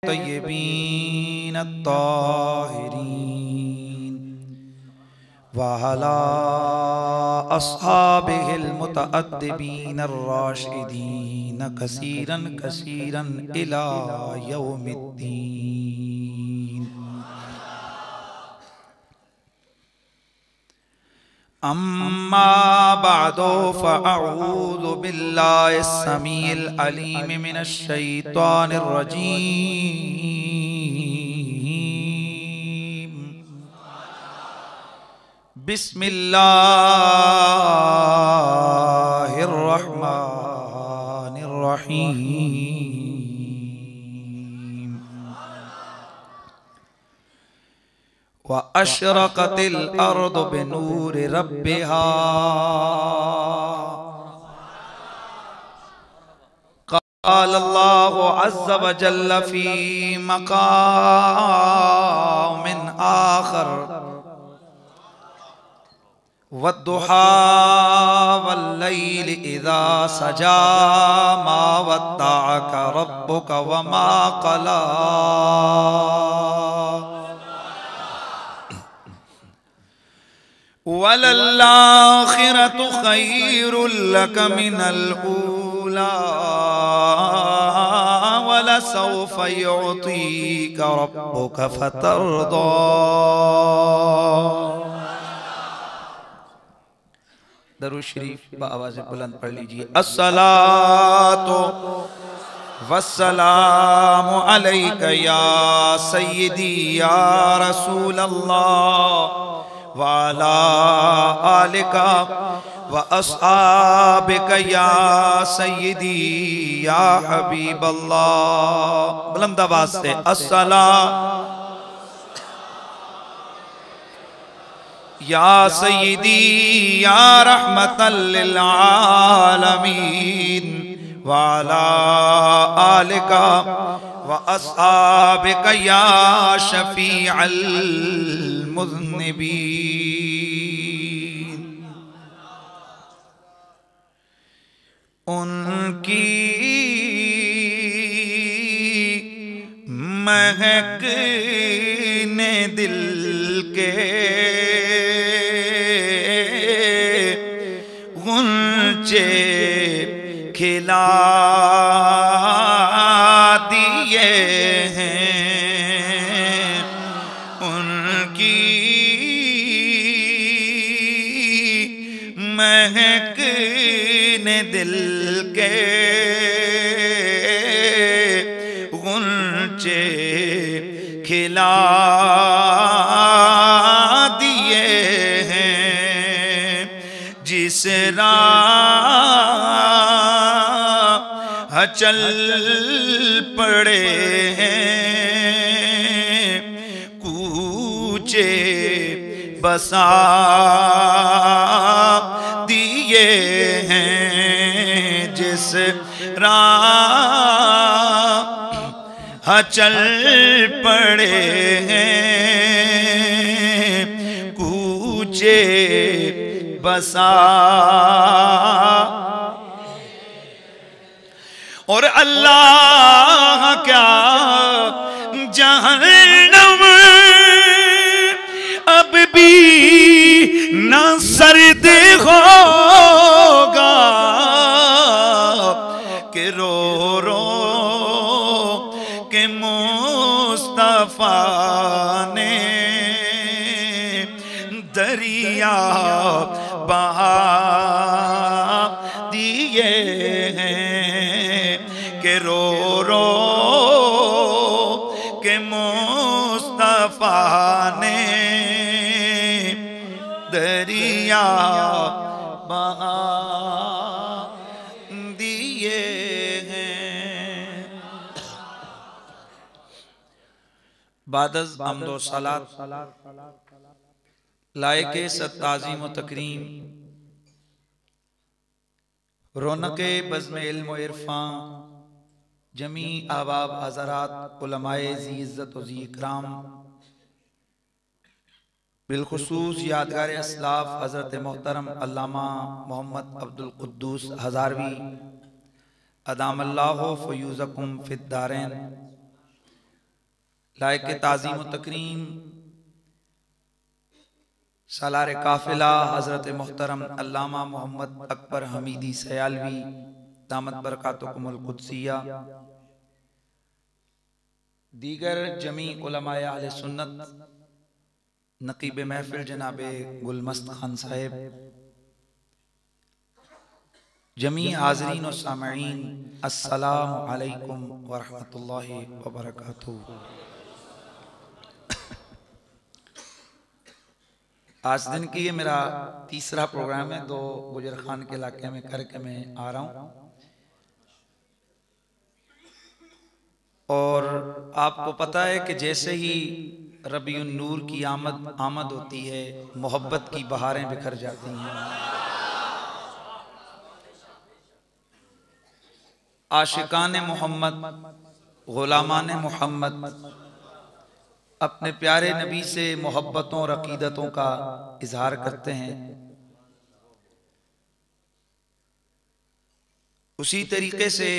तय्यबीन अत्ताहिरीन वअला अस्हाबिहिल मुतअद्दिबीन अर्राशिदीन कसीरन कसीरन इला यौमिद्दीन। अम्मा बअदु फ़अऊज़ु बिल्लाहिस समीइल अलीम मिनश शैतानिर रजीम। बिस्मिल्लाहिर रहमानिर रहीम। व अशरक़तिल अर्दु बिनूरि रब्बिहा क़ाल अल्लाहु अज़्ज़ व जल्ल फ़ी मक़ामिन आख़र वद्दुहा वल्लैलि इज़ा सजा मा वद्दअक रब्बुक व मा क़ला वलल्लाखिरतु खैरुल लक मिनल ऊला वलसौफ युअतीक रब्बुक फतरदा। दरूद शरीफ बावाज़ बुलंद पढ़ लीजिए। अस्सलातु वस्सलामु अलैका या सय्यदी या रसूल अल्लाह वाला आलिका व अस्हाबिका या सय्यदी या हबीब अल्लाह। बुलंद आवाज से अस्सलाम या सय्यदी या रहमतल लिल आलमीन वाला आलिका व अस्हाबिका या शफीअल मुज़न्निबीन। उनकी महक ने दिल के गुंचे खिला दिए हैं। उनकी महक ने दिल के गुंचे खिला दिए हैं। जिस राह चल पड़े हैं कूचे बसा दिए हैं। जिस राह चल पड़े हैं कूचे बसा और अल्लाह क्या जहन्नम अब भी न सर्द होगा कि रो रो के मुस्तफा ने दरिया बहा दिए हैं। के रो रो के मुस्तफा ने दरिया बहा दिए हैं। बादज़ हम्दो सलात लायके सत्ताज़ीम व तकरीम रौनके बज़्म इल्म व इरफ़ान जमी अहबाब हज़रात उलमाए ज़ी इज़्ज़त व ज़ी इकराम बिलखुसूस यादगार असलाफ हज़रत मोहतरम अल्लामा मोहम्मद अब्दुल कुद्दूस हज़ारवी अदामल्लाहु फ़यूज़कुम फ़िद्दारैन लायक ताज़ीम व तकरीम सालार काफिला हजरत मोहतरम अल्लामा मोहम्मद अकबर हमीदी सयालवी दामत बरकातुकुमुल कुद्सिया, दीगर जमी उलमाए अहले सुन्नत, नकीब महफिल जनाबे गुलमस्त खान साहिब, जमी हाज़रीन और सामईन, अस्सलामु अलैकुम व रहमतुल्लाहि व बरकातुहू। आज दिन की ये मेरा तीसरा प्रोग्राम है, 2 गुजर खान के इलाके में करके मैं आ रहा हूँ। और आपको पता है कि जैसे ही रबीउन नूर की आमद होती है, मोहब्बत की बहारें बिखर जाती हैं। आशिकान मोहम्मद, गुलामान मोहम्मद अपने प्यारे नबी से मोहब्बतों और अकीदतों का इजहार करते हैं। उसी तरीके से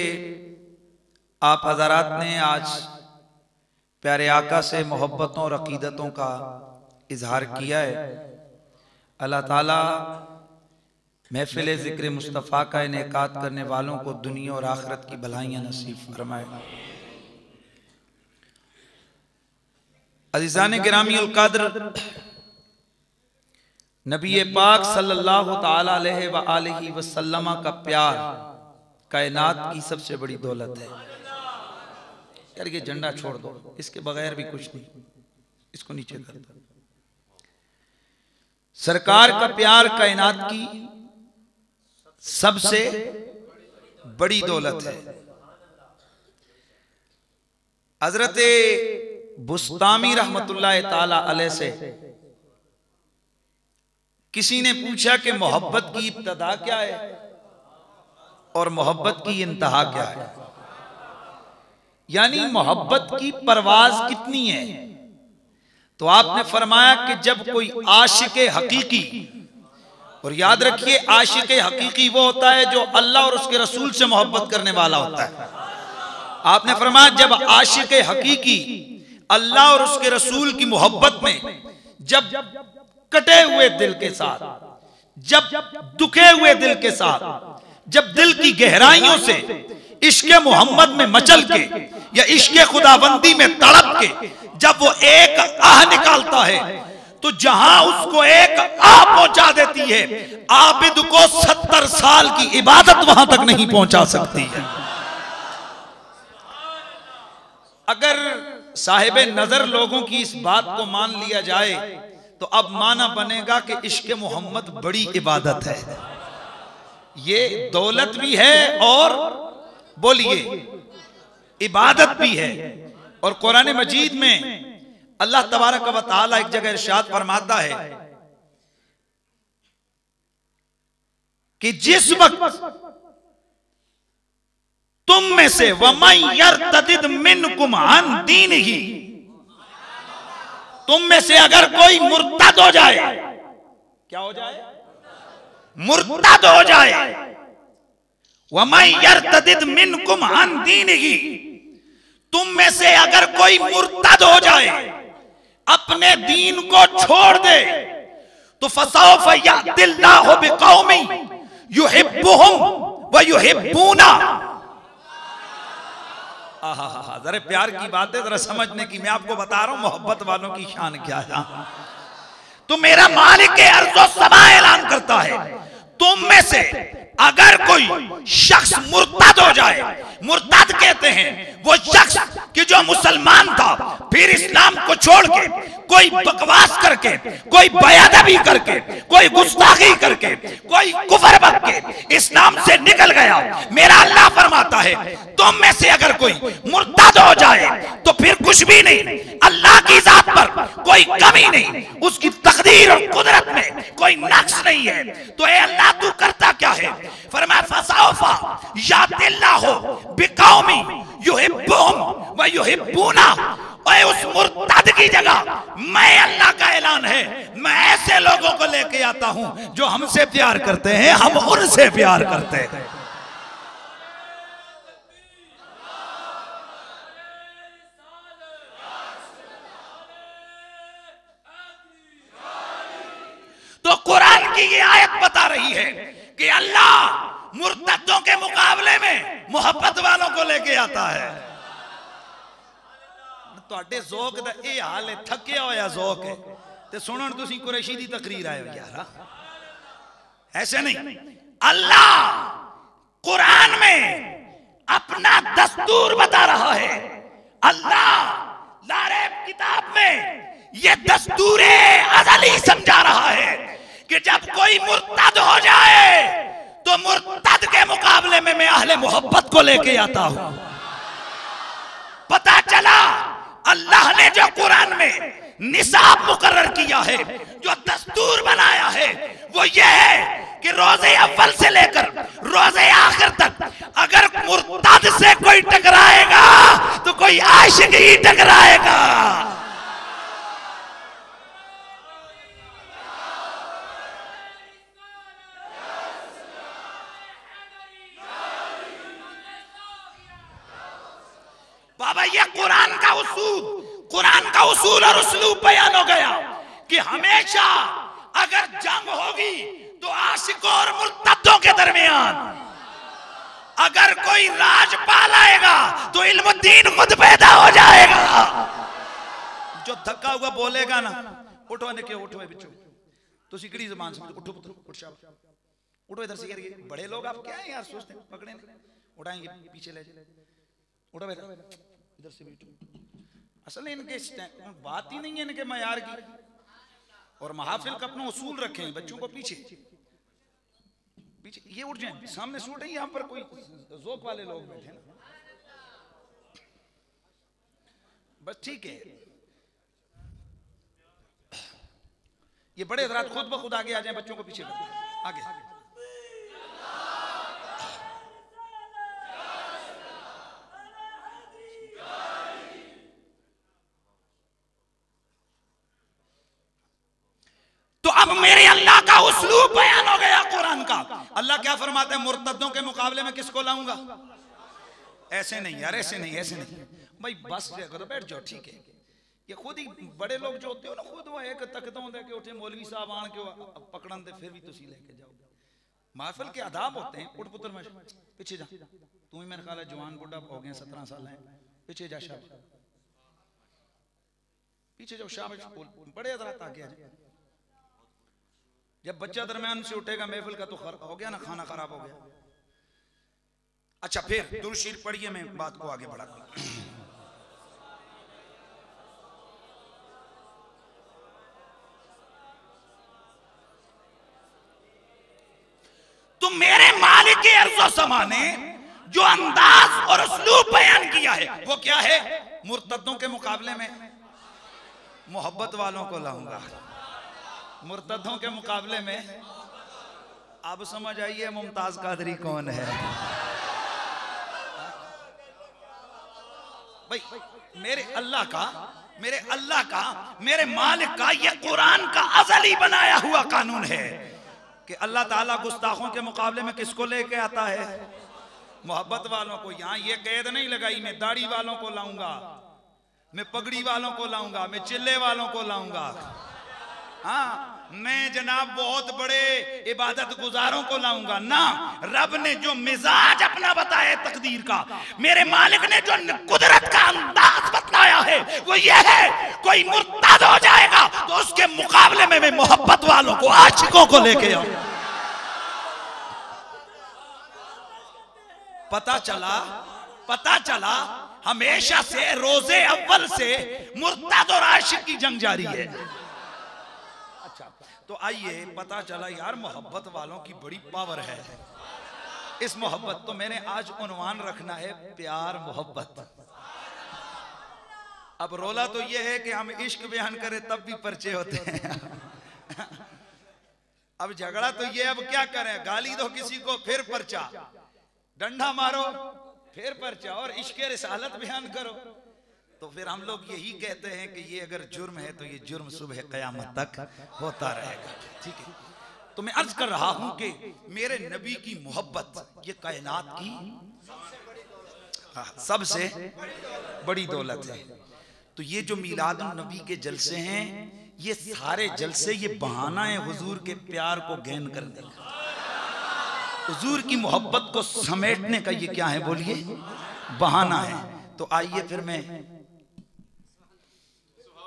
आप हज़रात ने आज प्यारे आका से मोहब्बतों और अकीदतों का इजहार किया है। अल्लाह ताला महफिल ज़िक्र मुस्तफ़ा का इनेकाद करने वालों को दुनिया और आखिरत की भलाइयाँ नसीब फरमाए। अज़ीज़ान गिरामी उल क़द्र, नबी पाक सल्लल्लाहु ताला अलैहि व आलिहि वसल्लम का प्यार कायनात की सबसे बड़ी दौलत है। यार ये झंडा छोड़ दो, इसके बगैर भी कुछ नहीं, इसको नीचे कर दो। सरकार का प्यार कायनात की सबसे बड़ी दौलत है। हजरत बुस्तामी रहमतुल्लाह ताला अलैह से किसी ने पूछा कि मोहब्बत की इब्तदा क्या है और मोहब्बत की इंतहा क्या है, यानी मोहब्बत की परवाज कितनी है। तो आपने फरमाया कि जब कोई आशिक हकीकी, और याद रखिए आशिक हकीकी वो होता है जो अल्लाह और उसके रसूल से मोहब्बत करने वाला होता है। आपने फरमाया जब आशिक हकीकी अल्लाह और उसके रसूल की मोहब्बत में जब कटे हुए दिल के साथ, जब दुखे हुए दिल के साथ, जब दिल की गहराइयों से इश्क मोहम्मद में मचल के या इश्क खुदाबंदी में तड़प के जब वो एक आह निकालता है, तो जहां उसको एक आह पहुंचा देती है, आबिद को 70 साल की इबादत वहां तक नहीं पहुंचा सकती है। अगर साहिबे नजर लोगों की इस बात को मान लिया जाए तो अब माना बनेगा कि इश्क मोहम्मद बड़ी इबादत है, ये दौलत भी है और बोलिए इबादत भी है। और कुरान मजीद में अल्लाह तबारक व तआला एक जगह इरशाद फरमाता है कि जिस वक्त तुम में से वमन यर्तदिद मिनकुम अन दीनिही, तुम में से अगर कोई मुर्तद हो जाए, क्या हो जाए? मुर्तद हो जाए। वमन यर्तदिद मिनकुम अन दीनिही, तुम में से अगर कोई मुर्तद हो जाए, अपने दीन को छोड़ दे, तो फसौफ यअतिल्लाहु बिकौमिन युहिब्बुहुम व युहिब्बूना। जरा प्यार की बात है, जरा समझने की। मैं आपको बता रहा हूं मोहब्बत वालों की शान क्या है। तो मेरा मालिक के अर्ज़ो समा ऐलान करता है, तुम में से अगर कोई शख्स मुर्तद हो जाए, मुर्तद कहते हैं वो शख्स कि जो मुसलमान था फिर इस्लाम को छोड़ के कोई बकवास करके, कोई बेअदबी करके, कोई गुस्ताखी करके, कोई कुफर बक के इस्लाम से निकल गया। मेरा अल्लाह फरमाता है तुम में से अगर कोई मुर्तद हो जाए तो फिर कुछ भी नहीं, अल्लाह की जात पर कोई कमी नहीं, उसकी तकदीर और कुदरत में कोई नक्स नहीं है। तो ए अल्लाह तू करता क्या है? फरमाया फसौफा यातिल्लाहु बिकौमी युहिब्बुहुम व युहिब्बूना। और उस मुर्तद की जगह मैं अल्लाह का ऐलान है, मैं ऐसे लोगों को लेके आता हूं जो हमसे प्यार करते हैं, हम उनसे प्यार करते हैं। तो कुरान की ये आयत बता रही है कि अल्लाह मुर्तद्दों के मुकाबले में मोहब्बत वालों को लेके आता है। ਤੁਹਾਡੇ ਜ਼ੋਕ ਦਾ ਇਹ ਹਾਲ ਹੈ, ਥੱਕਿਆ ਹੋਇਆ ਜ਼ੋਕ ਹੈ ਤੇ ਸੁਣਨ ਤੁਸੀਂ ਕੁਰੈਸ਼ੀ ਦੀ ਤਕਰੀਰ ਆਏ ਹੋ यार। ऐसे नहीं, अल्लाह कुरान में अपना दस्तूर बता रहा है। अल्लाह लारेब किताब में यह दस्तूर अज़ली समझा रहा है कि जब कोई मुर्तद हो जाए तो मुर्तद के मुकाबले में मैं अहले मोहब्बत को लेके आता हूं। पता चला अल्लाह ने जो कुरान में निसाब मुकर्रर किया है, जो दस्तूर बनाया है, वो ये है कि रोजे अव्वल से लेकर रोजे आखिर तक अगर मुर्तद से कोई टकराएगा तो कोई आशिक ही टकराएगा। बाबा ये कुरान का उसूल और उसलूब बयान हो गया कि हमेशा अगर जंग होगी तो आशिकों और मुर्तद्दों के दरमियान, अगर कोई राजपाल आएगा तो इल्मुद्दीन खुद पैदा हो जाएगा। जो धक्का हुआ बोलेगा ना, उठो ने क्यों उठो बिचो, तो सिकड़ी जबान से उठो पुत्र, उठ शाबाश, उठो इधर से करके। बड़े लोग आप क्या है यार सोचते हैं, पकड़े उठाएंगे पीछे ले जाए, उठो बेटा इधर से भी उठो। असल इनके बात ही नहीं है इनके मयार की, और महाफिल का अपना उसूल रखे हैं। बच्चों को पीछे पीछे ये उठ जाए, सामने सूट है, यहाँ पर कोई जोक वाले लोग बैठे ना, बस ठीक है। ये बड़े हज़रात खुद ब खुद आगे आ जाए, बच्चों को पीछे आगे। तो अब मेरे अल्लाह का उसलूब बयान हो गया कुरान का। अल्लाह क्या फरमाते हैं, मुर्तद्दों के मुकाबले में किसको लाऊंगा? ऐसे नहीं यार, ऐसे नहीं, ऐसे नहीं भाई, बस करो, बैठ जाओ, ठीक है। ये खुद ही बड़े लोग जो होते हो ना, खुद वो एक तकदा होंगे कि उठे मौलवी साहब आन के पकड़न दे, फिर भी तुसी लेके जाओ। महफिल के आदाब होते हैं। उठ पुत्र, मैं पीछे जा, तू ही मेरे ख्याल है जवान बुढ़ा हो गए, 17 साल है, पीछे जा, शाबाश, पीछे जाओ, शाबाश। बड़े हज़रात आगे आ जाए। जब बच्चा दरमियान से उठेगा महफिल का तो हो गया ना, खाना खराब हो गया। अच्छा, फिर दुरूद शरीफ पढ़िए, मैं बात को आगे बढ़ाता हूं। तो मेरे मालिक के अर्ज़ो समा ने जो अंदाज और उसलूब बयान किया है वो क्या है? मुर्तद्दों के मुकाबले में मोहब्बत वालों को लाऊंगा, मुर्तद्दों के मुकाबले में। अब समझ आइए मुमताज कादरी कौन है भाई। मेरे अल्लाह का, मेरे मालिक का ये कुरान का अज़ली बनाया हुआ कानून है कि अल्लाह ताला गुस्ताखों के मुकाबले में किसको लेके आता है? मोहब्बत वालों को। यहां ये कैद नहीं लगाई, मैं दाढ़ी वालों को लाऊंगा, मैं पगड़ी वालों को लाऊंगा, मैं चिल्ले वालों को लाऊंगा, हाँ मैं जनाब बहुत बड़े इबादत गुजारों को लाऊंगा ना। रब ने जो मिजाज अपना बताया तकदीर का, मेरे मालिक ने जो कुदरत का अंदाज बताया है वो ये है, कोई मुर्तद हो जाएगा तो उसके मुकाबले में मैं मोहब्बत वालों को, आशिकों को लेके आऊंगा। पता चला हमेशा से रोजे अव्वल से मुर्तद और आशिक की जंग जारी है। तो आइए पता चला यार मोहब्बत वालों की बड़ी पावर है। इस मोहब्बत तो मैंने आज उन्वान रखना है प्यार मोहब्बत। अब रोला तो ये है कि हम इश्क बयान करें तब भी पर्चे होते हैं। अब झगड़ा तो ये, अब क्या करें, गाली दो किसी को फिर पर्चा, डंडा मारो फिर पर्चा, और इश्क रिसालत बयान करो तो फिर हम लोग यही कहते हैं कि ये अगर जुर्म है तो ये जुर्म सुबह क़यामत तक होता रहेगा। ठीक है, तो मैं अर्ज कर रहा हूं कि मेरे नबी की मोहब्बत ये कायनात की सबसे बड़ी दौलत है। तो ये जो मीलाद नबी के जलसे हैं ये सारे जलसे ये बहाना है हुजूर के प्यार को गेन करने का, हुजूर की मोहब्बत को समेटने का। ये क्या है बोलिए? बहाना है। तो आइए फिर मैं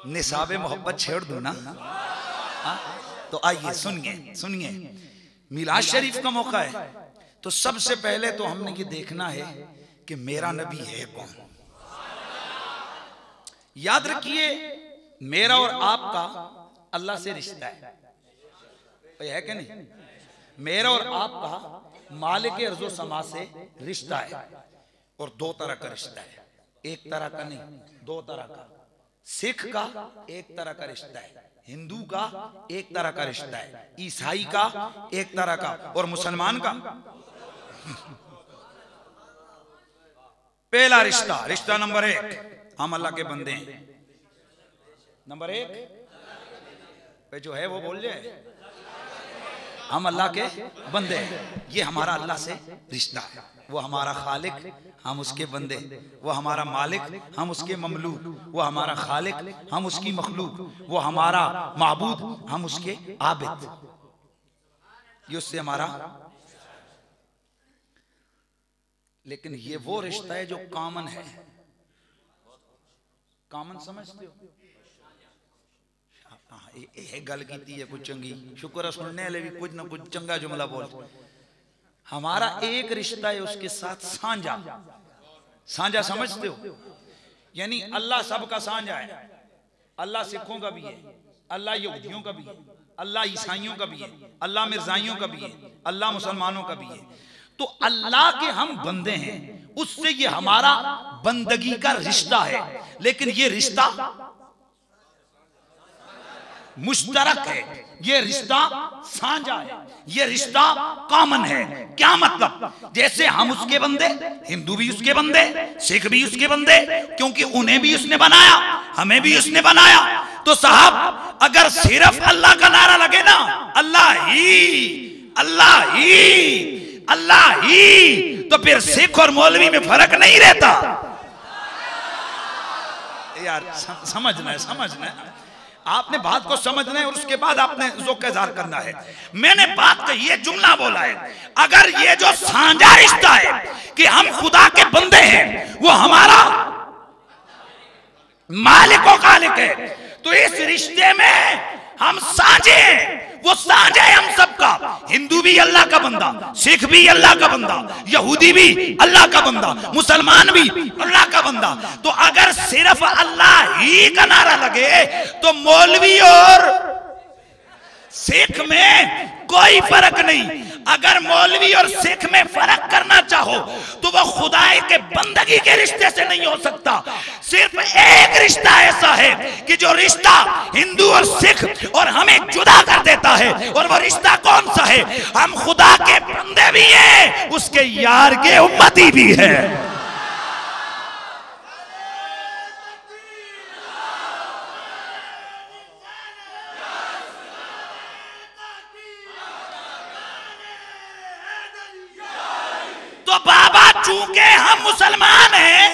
निसाबे मोहब्बत छेड़ दूं ना। तो आइए सुनिए सुनिए, मिलाद शरीफ का मौका है। तो सबसे पहले तो हमने ये देखना है कि मेरा नबी है कौन। याद रखिए, मेरा और आपका अल्लाह से रिश्ता है कि नहीं? मेरा और आपका मालिक अर्ज़ो समा से रिश्ता है। और दो तरह का रिश्ता है, एक तरह का नहीं, दो तरह का। सिख का एक तरह का रिश्ता है, हिंदू का एक तरह का रिश्ता है, ईसाई का एक तरह का, और मुसलमान का। पहला रिश्ता, रिश्ता नंबर 1, हम अल्लाह के बंदे हैं। नंबर 1 जो है वो बोल जाए, हम अल्लाह के बंदे हैं। ये हमारा अल्लाह से रिश्ता है। वो हमारा खालिक, हम उसके बंदे। वो हमारा मालिक, हम उसके ममलूक। वो हमारा खालिक, हम उसकी मखलूक। वो हमारा माबूद, हम उसके आबिद। ये उससे हमारा। लेकिन ये वो रिश्ता है जो कॉमन है। कॉमन समझते हो? गल की है कुछ चंगी, शुक्र है सुनने वाले भी कुछ ना कुछ चंगा जुमला बोल। हमारा एक रिश्ता है उसके साथ साझा। साझा समझते हो? यानी अल्लाह सबका साझा है। अल्लाह सिखों का भी है, अल्लाह यहूदियों का भी है, अल्लाह ईसाइयों का भी है, अल्लाह मिर्जाइयों का भी है, अल्लाह मुसलमानों का भी है। तो अल्लाह के हम बंदे हैं, उससे ये हमारा बंदगी का रिश्ता है। लेकिन ये रिश्ता मुश्तरक है, ये रिश्ता साझा है, ये रिश्ता कॉमन है। क्या मतलब? जैसे हम उसके बंदे, हिंदू भी उसके बंदे, सिख भी उसके बंदे, क्योंकि उन्हें भी उसने बनाया, हमें भी उसने बनाया। तो साहब अगर सिर्फ अल्लाह का नारा लगे ना, अल्लाह ही अल्लाह ही अल्लाह ही, तो फिर सिख और मौलवी में फर्क नहीं रहता। यार समझना है, समझना है, आपने बात को समझना है और उसके बाद आपने ज़ौक़ इज़हार करना है। मैंने बात कही है, जुमला बोला है। अगर ये जो साझा रिश्ता है कि हम खुदा के बंदे हैं, वो हमारा मालिक और खालिक है, तो इस रिश्ते में हम साझे हैं। वो साझा है हम सबका। हिंदू भी अल्लाह का बंदा, सिख भी अल्लाह का बंदा, यहूदी भी अल्लाह का बंदा, मुसलमान भी अल्लाह का बंदा। तो अगर सिर्फ अल्लाह ही का नारा लगे तो मौलवी और सिख में कोई फर्क नहीं। अगर मौलवी और सिख में फर्क करना चाहो तो वो खुदाई के बंदगी के रिश्ते से नहीं हो सकता। सिर्फ एक रिश्ता ऐसा है कि जो रिश्ता हिंदू और सिख और हमें जुदा कर देता है, और वो रिश्ता कौन सा है? हम खुदा के बंदे भी हैं, उसके यार के उम्मती भी है। तो बाबा चूंकि हम मुसलमान हैं,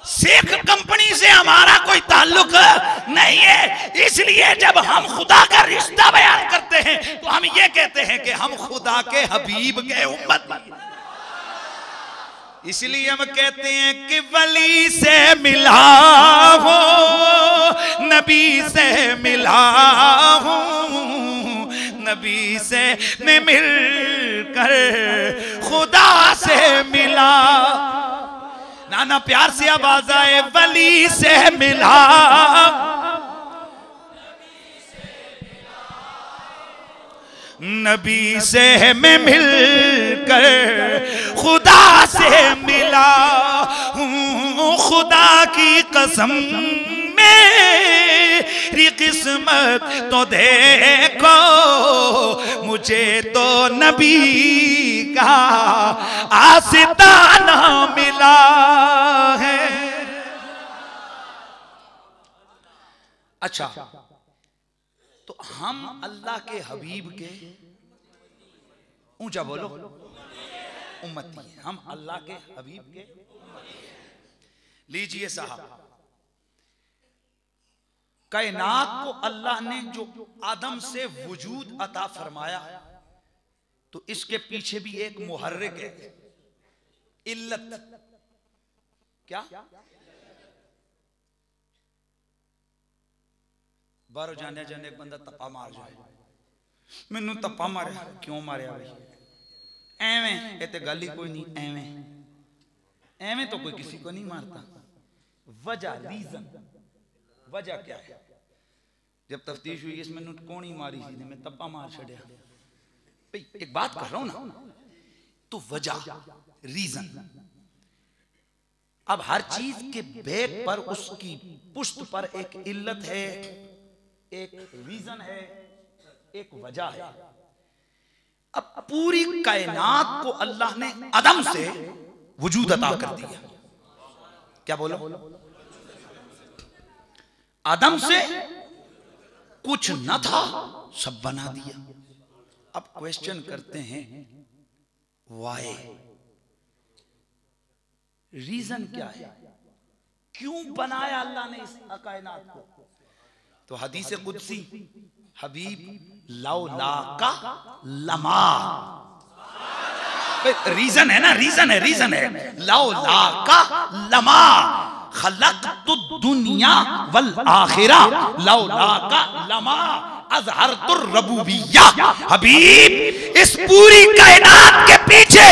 सिख कंपनी से हमारा कोई ताल्लुक नहीं है, इसलिए जब हम खुदा का रिश्ता बयान करते हैं तो हम ये कहते हैं कि हम खुदा के हबीब के उम्मत। इसलिए हम कहते हैं कि वली से मिला हो, नबी से मिला हो, नबी से मैं मिलकर खुदा से मिला। नाना प्यार से आवाज आए, वली से मिला, नबी से मैं मिलकर खुदा से मिला हूँ। खुदा की कसम मेरी किस्मत तो देखो, मुझे तो नबी का आस्ताना मिला है। अच्छा, तो हम अल्लाह के हबीब के, ऊंचा बोलो, उम्मती हैं। हम अल्लाह के हबीब के। लीजिए साहब, कायनात को अल्लाह ने जो आदम से वजूद अता फरमाया, तो इसके पीछे भी एक मुहर्रिक है, इल्लत। क्या? बारो जाने जाने एक बंदा तप्पा मार जाए, मैनू तप्पा मारे, क्यों मारे भाई? एवें, ये तो गल ही कोई नहीं, एवें एवें तो कोई किसी को नहीं मारता। वजह, रीजन, वजह क्या है? जब तफ्तीश हुई, इस मैनू कौन ही मारी थी, मैं तप्पा मार छड़िया। भाई एक बात कर रहा हूं ना, तो वजह, रीजन। अब हर चीज के बैक पर, उसकी पुष्ट पर एक इल्लत है, एक रीजन है, एक वजह है। अब पूरी कायनात को अल्लाह ने अदम से वजूद अता कर दिया। क्या बोलो? आदम से कुछ न था, सब बना दिया। अब क्वेश्चन करते हैं, वाई? रीजन क्या है? क्यों बनाया अल्लाह ने इस कायनात को? तो हदीस कुदसी, हबीब लौला का लमा, रीजन है ना, रीजन है लौला का लमा खलक़तु दुनिया वल आखिरा लौला का लमा अज़हरतु रबूबिय्या। हबीब, इस पूरी कायनात के पीछे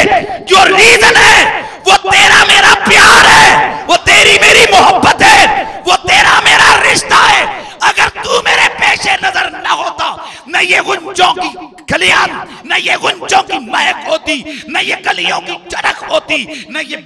जो रीजन है, वो तेरा मेरा प्यार है, वो तेरी मेरी मोहब्बत है, वो तेरा मेरा रिश्ता है। अगर तू मेरे पेशे नजर न होता, न ये गुंजों की खलियान, न ये गुंजों की महक होती, न ये कलियों की चरक होती, न ये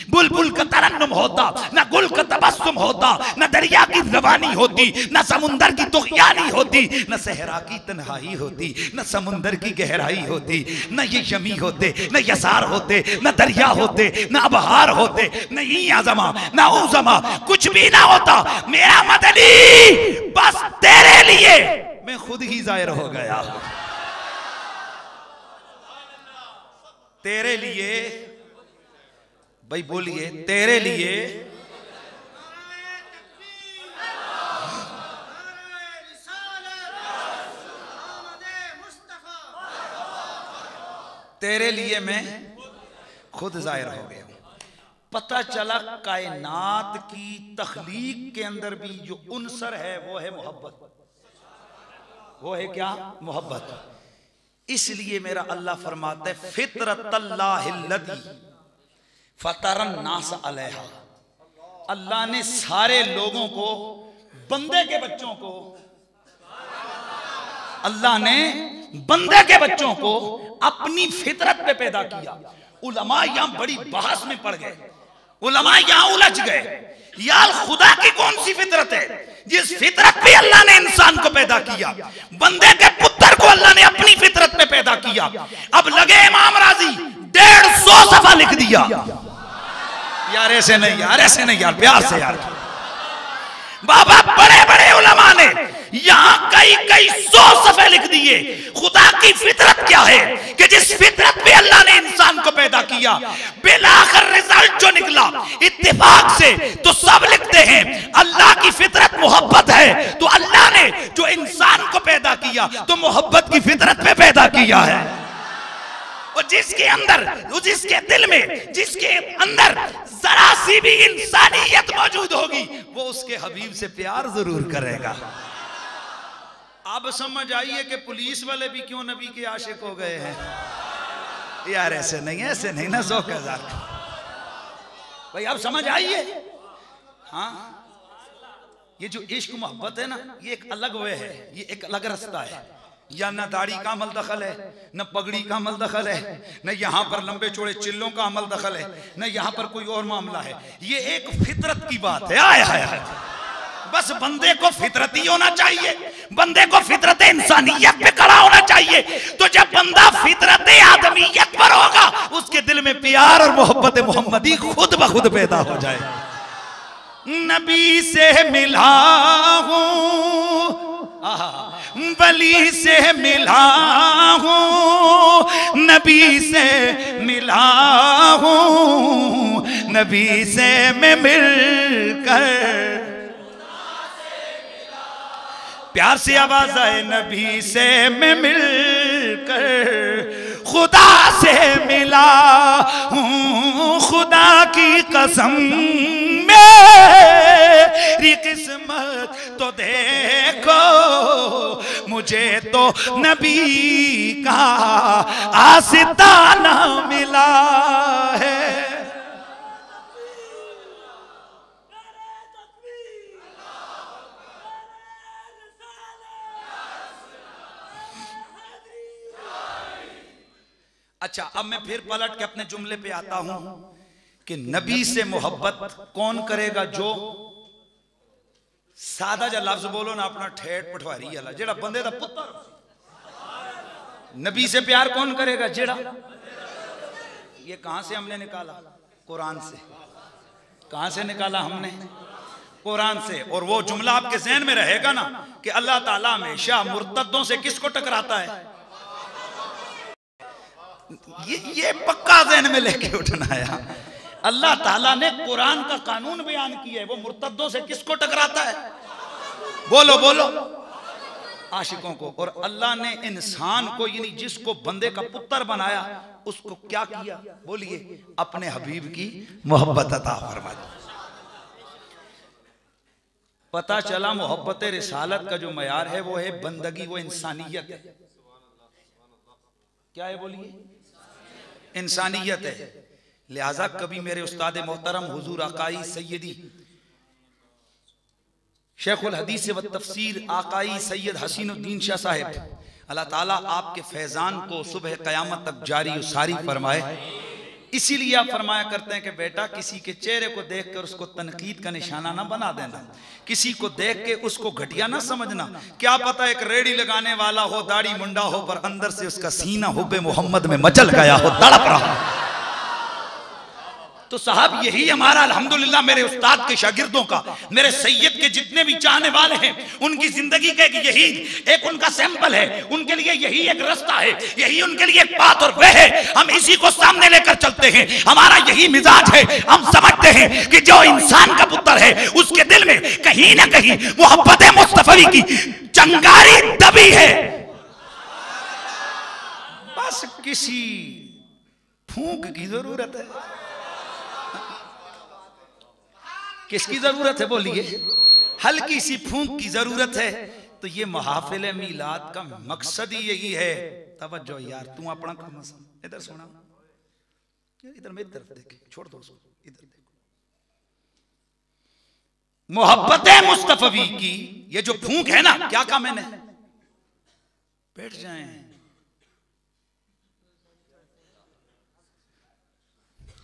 बुलबुल का तरन्नुम होता, न गुल का तबस्सुम होता, न दरिया की रवानी होती, न समुंदर की तुग़यानी होती, न सहरा की तन्हाई होती, न समुंदर की गहराई होती, न ये यमी होते, न यसार होते, न दरिया होते, न अबहार होते, न आज़मा, न उज़मा, कुछ भी ना होता। मेरा मदनी बस तेरे लिए मैं खुद ही ज़ाहिर हो गया, तेरे लिए। भाई बोलिए, तेरे लिए। तेरे लिए मैं खुद ज़ाहिर हो गया। पता चला कायनात की तख्लीक के अंदर भी जो उनसर है वो है मोहब्बत। वो है क्या? मोहब्बत। इसलिए मेरा अल्लाह फरमाता है, फितरतल्लाहिल्लती फतरन नास अलैहा। अल्लाह ने सारे लोगों को, बंदे के बच्चों को, अल्लाह ने बंदे के बच्चों को अपनी फितरत पे पैदा किया। उलमा यहां बड़ी बहस में पड़ गए, उलमा यहां उलझ गए, यार खुदा की कौन सी फितरत है जिस फितरत पे अल्लाह ने इंसान को पैदा किया? बंदे के पुत्र को अल्लाह ने अपनी फितरत पे पैदा किया। अब लगे इमाम राजी 150 सफा लिख दिया। यार ऐसे नहीं, यार ऐसे नहीं, यार प्यार से यार। बाबा बड़े बड़े उलमा ने यहां कई 100 सफे लिख दिए। खुदा की फितरत क्या है कि जिस फितरत पे अल्लाह ने इंसान को पैदा किया, बिलाखिर रिजल्ट जो निकला इत्तेफाक से, तो सब लिखते हैं अल्लाह की फितरत मोहब्बत है। तो अल्लाह ने जो इंसान को पैदा किया तो मोहब्बत की फितरत पे पैदा किया है। और जिसके अंदर, जिसके दिल में, जिसके अंदर जरा सी भी इंसानियत मौजूद होगी, वो उसके हबीब से प्यार जरूर करेगा। अब समझ आइए कि पुलिस वाले भी क्यों नबी के आशिक हो गए हैं। यार ऐसे नहीं, ऐसे नहीं ना, 100,000 भाई अब समझ आइए। हाँ, ये जो इश्क मोहब्बत है ना, ये एक अलग वे है, ये एक अलग रास्ता है। या न दाढ़ी का अमल दखल है, न पगड़ी का अमल दखल है, न यहाँ पर लंबे चौड़े चिल्लों का अमल दखल है, न यहाँ पर कोई और मामला है। ये एक फितरत की बात है। आया बस बंदे को फितरती होना चाहिए, बंदे को फितरत इंसानियत पे खड़ा होना चाहिए। तो जब बंदा फितरत आदमियत पर होगा, उसके दिल में प्यार और मोहब्बत मोहम्मदी खुद ब खुद पैदा हो जाए। नबी से मिला हूँ, वली से मिला हूँ, नबी से मिला हूँ, नबी से मैं मिलकर प्यार से आवाज आए नबी से मैं मिलकर खुदा से मिला हूँ, खुदा की कसम मेरी किस्मत तो देखो, मुझे तो नबी का आस्ताना मिला है। अच्छा, अब मैं फिर पलट के अपने जुमले पे आता हूं कि नबी से मोहब्बत कौन करेगा? जो सादा जा लफ्ज बोलो ना अपना ठेठ पठवारी वाला, जेड़ा बंदे दा पुत्र। नबी से प्यार कौन करेगा? जेड़ा, ये कहां से हमने निकाला? कुरान से। कहां से निकाला हमने? कुरान से। और वो जुमला आपके जहन में रहेगा ना कि अल्लाह ताला हमेशा मुर्तद्दों से किसको टकराता है? ये पक्का ज़हन में लेके उठना है। अल्लाह ताला ने कुरान का कानून बयान किया है, वो मुर्तद्दों से किसको टकराता है? बोलो बोलो, आशिकों को। और अल्लाह ने इंसान को, यानी जिसको बंदे का पुत्र बनाया, उसको क्या किया? बोलिए, अपने हबीब की मोहब्बत अता फरमा दी। पता चला मोहब्बत रिसालत का जो मयार है वो है बंदगी, वो इंसानियत है। क्या है? बोलिए, इंसानियत है। लिहाजा कभी मेरे उस्ताद मोहतरम हुजूर आकाई सैयदी शेखुल हदीस व तफसीर आकाई सैयद हसीनुद्दीन शाह साहिब, अल्लाह ताला आपके फैजान को सुबह क़यामत तक जारी सारी फरमाए। इसीलिए आप फरमाया करते हैं कि बेटा, किसी के चेहरे को देख कर उसको तनकीद का निशाना ना बना देना, किसी को देख के उसको घटिया ना समझना। क्या पता एक रेडी लगाने वाला हो, दाढ़ी मुंडा हो, पर अंदर से उसका सीना हुब्बे मोहम्मद में मचल गया हो, तड़प रहा हो। तो साहब यही हमारा अल्हम्दुलिल्लाह मेरे उस्ताद के शागिर्दों का, मेरे सैयद के जितने भी चाहने वाले हैं, उनकी जिंदगी का यही एक उनका सैंपल है, उनके लिए यही एक रास्ता है, यही उनके लिए एक बात और वह है। हम इसी को सामने लेकर चलते हैं, हमारा यही मिजाज है। हम समझते हैं कि जो इंसान का पुत्र है उसके दिल में कहीं ना कहीं मोहब्बत मुस्तफवी की चंगारी दबी है। बस किसी फूंक की जरूरत है। किसकी जरूरत है? बोलिए, हल्की सी फूंक की जरूरत है। तो ये महफिल मीलाद का मकसद ही यही है। तवज्जो यार, तू अपना काम इधर सुना, इधर मेरी तरफ देख, छोड़ दो उसको, इधर देखो। मोहब्बत मुस्तफवी की ये जो फूंक है ना, क्या कहा मैंने? बैठ जाएं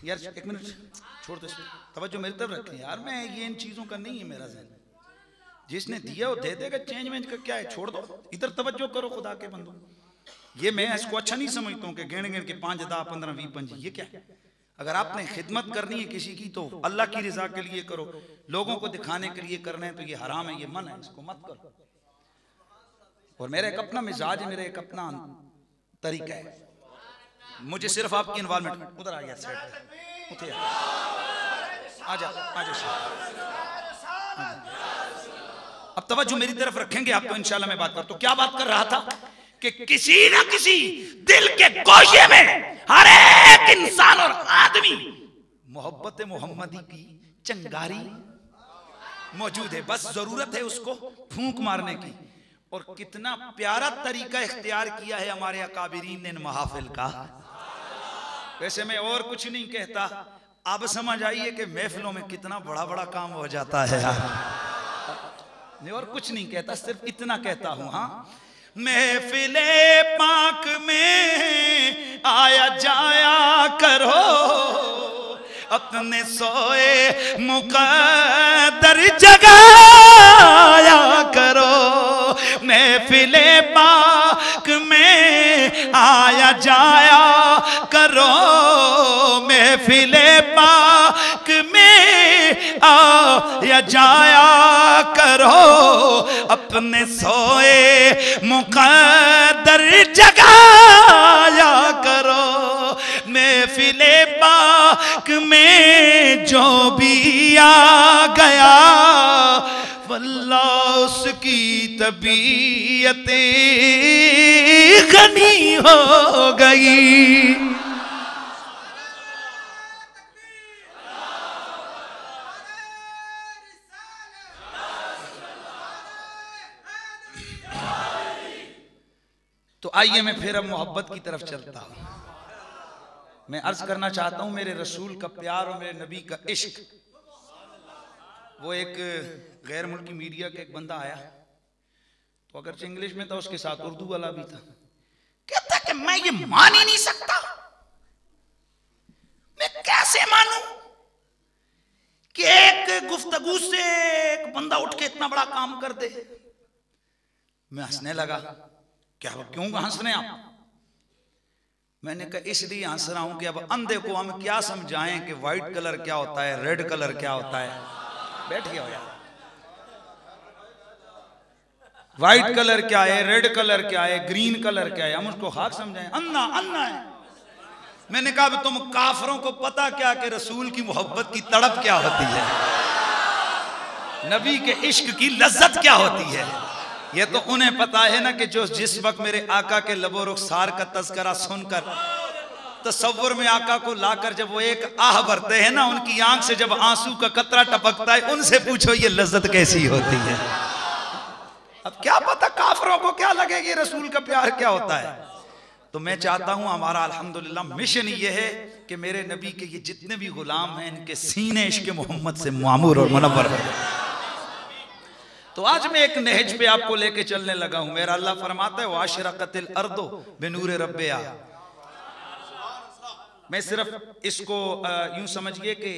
यार, एक मिनट छोड़ दो, तवज्जो मेरी तरफ रखें यार। मैं ये इन चीजों का नहीं है मेरा ज़हन, जिसने दिया वो दे देगा, चेंज वेंज का क्या है, छोड़ दो। इधर तवज्जो करो खुदा के बंदो। ये मैं इसको अच्छा नहीं समझता हूँ कि गिन गिन के 5, 10, 15, 20, 25, ये क्या है? अगर आपने खिदमत करनी है किसी की तो अल्लाह की रजा के लिए करो, लोगों को दिखाने के लिए करना है तो ये हराम है, ये मन है, इसको मत करो। और मेरा एक अपना मिजाज है, मेरा एक अपना तरीका है। मुझे सिर्फ आपकी इन्वॉल्वमेंट, उधर आ गया साइड, उठे आजा आजा। अब तवज्जो मेरी तरफ रखेंगे आप तो इंशाल्लाह मैं बात कर। तो क्या बात कर रहा था कि किसी ना किसी दिल के गोशे में हर एक इंसान और आदमी मोहब्बत मोहम्मदी की चंगारी मौजूद है। बस जरूरत है उसको फूंक मारने की। और कितना प्यारा तरीका इख्तियार किया है हमारे अकाबिरीन ने इन महाफिल का। वैसे मैं और कुछ नहीं कहता, अब समझ आइए कि महफिलों में कितना बड़ा बड़ा काम हो जाता है यार। मैं और कुछ नहीं कहता, सिर्फ इतना कहता हूं, हाँ, महफिले पाक में आया जाया करो, अपने सोए मुकद्दर जगाया करो। महफिले पाक में आया जाया करो, महफिले पाक में आया जाया करो, अपने सोए मुकद्दर जगाया करो। महफिले पाक में जो भी आ गया वल्लाह उसकी तबीयत घनी हो गई। तो आइए मैं फिर अब मोहब्बत की तरफ चलता हूं। मैं अर्ज करना चाहता हूं मेरे रसूल का प्यार और मेरे नबी का इश्क। वो एक गैर मुल्की मीडिया का एक बंदा आया, तो अगर इंग्लिश में था उसके साथ उर्दू वाला भी था। कहता कि मैं ये मान ही नहीं सकता, मैं कैसे मानूं कि एक गुफ्तगू से एक बंदा उठ के इतना बड़ा काम कर दे। मैं हंसने लगा। क्या क्यों हंस रहे हैं आप? मैंने कहा इसलिए हंस रहा हूं कि अब अंधे को हम क्या समझाएं कि व्हाइट कलर क्या होता है, रेड कलर क्या होता है। बैठ गया हो यार। व्हाइट कलर क्या है, रेड कलर क्या है, ग्रीन कलर क्या है, हम उसको खाक समझाएं? अन्ना अन्ना है। मैंने कहा तुम काफरों को पता क्या कि रसूल की मोहब्बत की तड़प क्या होती है, नबी के इश्क की लज्जत क्या होती है। ये तो उन्हें पता है ना कि जो जिस वक्त मेरे आका के लबो रुखसार का तस्करा सुनकर तसव्वुर में आका को लाकर जब वो एक आह भरते हैं ना, उनकी आंख से जब आंसू का कतरा टपकता है, उनसे पूछो ये लज्जत कैसी होती है। अब क्या पता काफरों को क्या लगेगी रसूल का प्यार क्या होता है। तो मैं चाहता हूं हमारा अल्हम्दुलिल्लाह मिशन ये है कि मेरे नबी के ये जितने भी गुलाम हैं इनके सीने इश्क मोहम्मद से मामूर और मुनव्वर हो। तो आज मैं एक नहज पे आपको लेके चलने लगा हूं। मेरा अल्लाह फरमाता है वाशरकतिल अर्दो बिनूरे रब्बिहा। मैं सिर्फ इसको यूं समझिए कि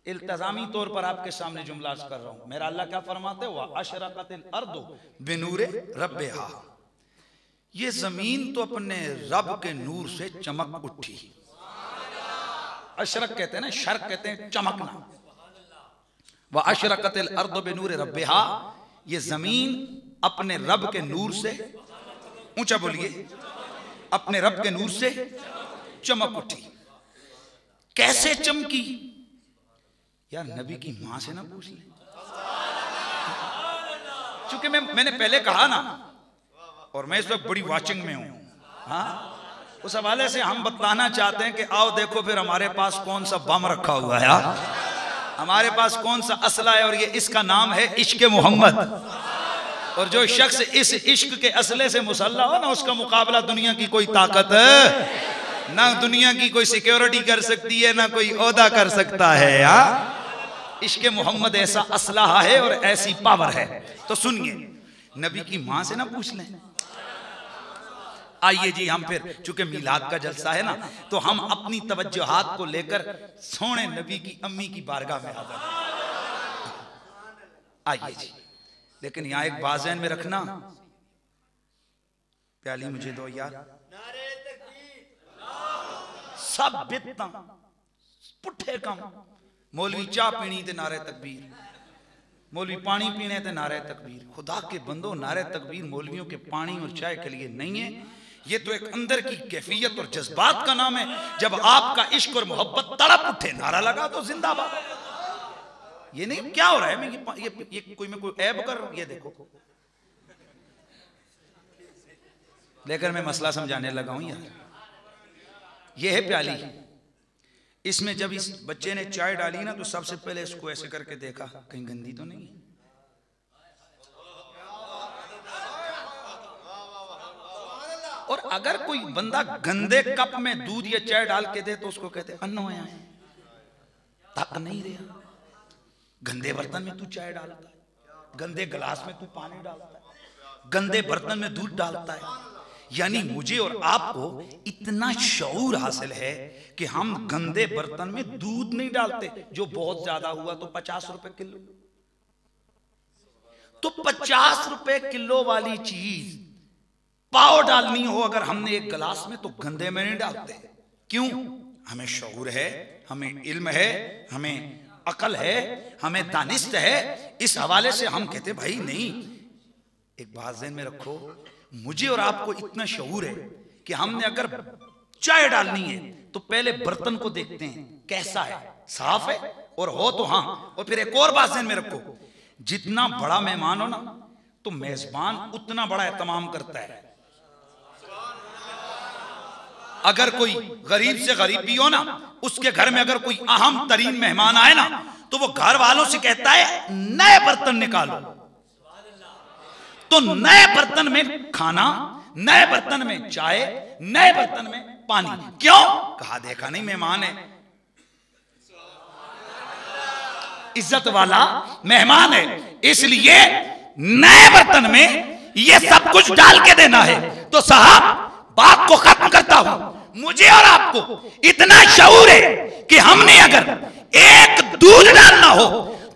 इल्तजामी तौर पर आपके सामने जुमला कर रहा हूं। मेरा अल्लाह क्या फरमाते हैं वाशरकतिल अर्दो बिनूरे रब्बिहा। ये जमीन तो अपने रब के नूर से चमक उठी। अशरक कहते हैं ना, शर्क कहते हैं चमकना। व अशरकतिल अर्दु बिनूरि रब्बिहा, ये जमीन अपने रब के नूर से, ऊंचा बोलिए, अपने रब के नूर से चमक उठी। कैसे चमकी? यार नबी की मां से ना पूछ ले। चूंकि मैंने पहले कहा ना, और मैं इस वक्त बड़ी वाचिंग में हूं, हाँ, उस हवाले से हम बतलाना चाहते हैं कि आओ देखो फिर हमारे पास कौन सा बम रखा हुआ है, हमारे पास कौन सा असला है, और ये इसका नाम है इश्क मोहम्मद। और जो शख्स इस इश्क के असले से मुसल्ला हो ना, उसका मुकाबला दुनिया की कोई ताकत ना दुनिया की कोई सिक्योरिटी कर सकती है, ना कोई ओहदा कर सकता है। इश्क मोहम्मद ऐसा असलाहा है और ऐसी पावर है। तो सुनिए, नबी की मां से ना पूछ लें। आइए जी, हम फिर चूंकि मिलाद का जलसा है ना, तो हम अपनी तवज्जुहात को लेकर सोने नबी की अम्मी की बारगाह में हाजिर हैं। आइए जी, लेकिन यहां एक बात ज़हन में रखना, प्याली मुझे दो यार। सब बितना पुठे कम, मौलवी चाह पीनी ते नारे तकबीर, मौलवी पानी पीने ते नारे तकबीर। खुदा के बंदो, नारे तकबीर मौलवियों के पानी और चाय के लिए नहीं है, ये तो एक अंदर की कैफियत और जज्बात का नाम है। जब आपका इश्क और मोहब्बत तड़प उठे, नारा लगा तो जिंदाबाद। ये नहीं क्या हो रहा है, मैं ये कोई ऐब कर रहा हूं, ये देखो। लेकर मैं मसला समझाने लगा हूं यार। ये है प्याली, इसमें जब इस बच्चे ने चाय डाली ना, तो सबसे पहले इसको ऐसे करके देखा कहीं गंदी तो नहीं है। और अगर कोई बंदा गंदे कप में दूध या चाय डाल के दे तो उसको कहते अन्नो है, तक नहीं रहा। गंदे बर्तन में तू चाय डालता है, गंदे गिलास में तू पानी डालता है, गंदे बर्तन में दूध डालता है। यानी मुझे और आपको इतना शऊर हासिल है कि हम गंदे बर्तन में दूध नहीं डालते। जो बहुत ज्यादा हुआ तो 50 रुपए किलो, तो 50 रुपए किलो वाली चीज पाव डालनी हो अगर हमने एक गिलास में, तो गंदे में नहीं डालते। क्यों? हमें शऊर है, हमें इल्म है, हमें अकल है, हमें दानिश्त है। इस हवाले से हम कहते भाई नहीं। एक बात ज़हन में रखो, मुझे और आपको इतना शऊर है कि हमने अगर चाय डालनी है तो पहले बर्तन को देखते हैं कैसा है, साफ है, और हो तो हाँ। और फिर एक और बात ध्यान में रखो, जितना बड़ा मेहमान हो ना, तो मेजबान उतना बड़ा एहतमाम करता है। अगर कोई गरीब से गरीब भी हो ना, उसके घर में अगर कोई अहम तरीन मेहमान आए ना, तो वो घर वालों से कहता है नए बर्तन निकालो। तो नए बर्तन में खाना, नए बर्तन में चाय, नए बर्तन में पानी। क्यों? कहा देखा नहीं मेहमान है, इज्जत वाला मेहमान है, इसलिए नए बर्तन में ये सब कुछ डाल के देना है। तो साहब बात को खत्म करता हूं, मुझे और आपको इतना शऊर है कि हमने अगर एक दूध डालना हो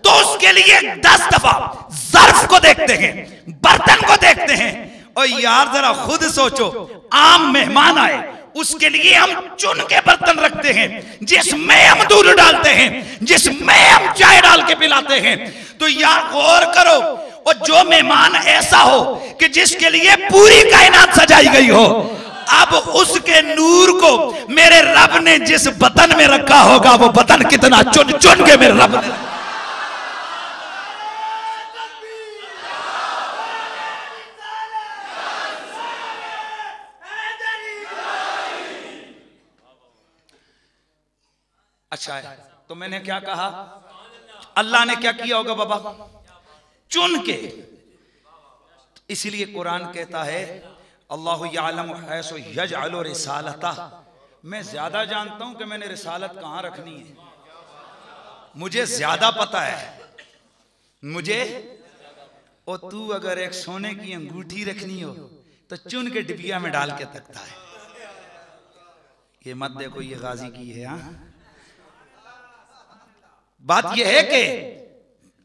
तो उसके लिए 10 दफा ज़र्फ को देखते हैं, बर्तन को देखते हैं। और यार जरा खुद सोचो, आम मेहमान आए, उसके लिए हम चुन के बर्तन रखते हैं, जिसमें हम दूध डालते हैं, जिसमें हम चाय डाल के पिलाते हैं। तो यार गौर करो, और जो मेहमान ऐसा हो कि जिसके लिए पूरी कायनात सजाई गई हो, अब उसके नूर को मेरे रब ने जिस बतन में रखा होगा, वो बतन कितना चुन चुन के मेरे रब ने। अच्छा है, तो मैंने क्या कहा, अल्लाह ने क्या किया होगा बाबा? चुन के। इसीलिए कुरान कहता है अल्लाहु यअलमु हैसु यजअलु रिसालता, मैं ज्यादा जानता हूं कि मैंने रिसालत कहां रखनी है, मुझे ज्यादा पता है मुझे। और तू अगर एक सोने की अंगूठी रखनी हो तो चुन के डिबिया में डाल के तकता है। ये मत देखो ये गाजी की है। हाँ, बात यह है कि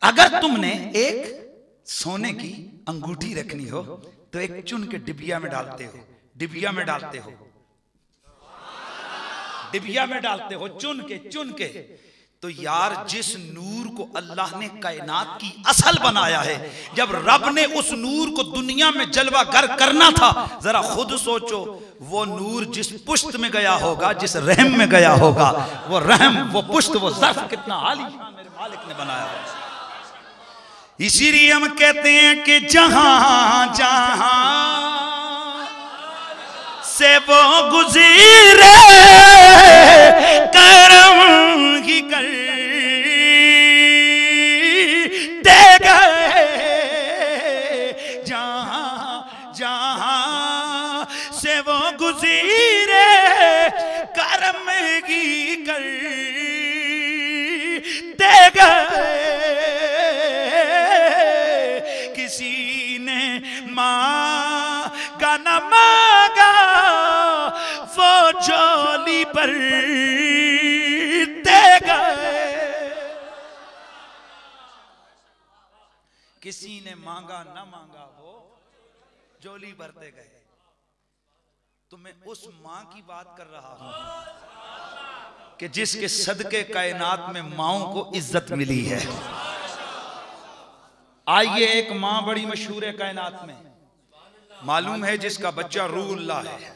अगर तुमने एक सोने की अंगूठी रखनी हो तो एक चुन के डिबिया में डालते हो, डिबिया में डालते हो, डिबिया में डालते हो, चुन के। तो यार जिस नूर को अल्लाह ने कायनात की असल बनाया है, जब रब ने उस नूर को दुनिया में जलवा गर करना था, जरा खुद सोचो वो नूर जिस पुश्त में गया होगा, जिस रहम में गया होगा, वो रहम, वो पुश्त, वो ज़र्फ कितना आलीशान मेरे मालिक ने बनाया है। इसीलिए हम कहते हैं कि जहां जहां से वो गुज़रे करम ही करते गए, जहां जहां से वो गुज़रे करम ही करते गए। किसी ने मांगा न मांगा वो झोली पर दे गए। किसी ने मांगा न मांगा वो झोली भरते गए। तो मैं उस मां की बात कर रहा हूं कि जिसके सदके कायनात में माओं को इज्जत मिली है। आइए, एक मां बड़ी मशहूर है कायनात में, मालूम है जिसका बच्चा रूहुल्लाह है,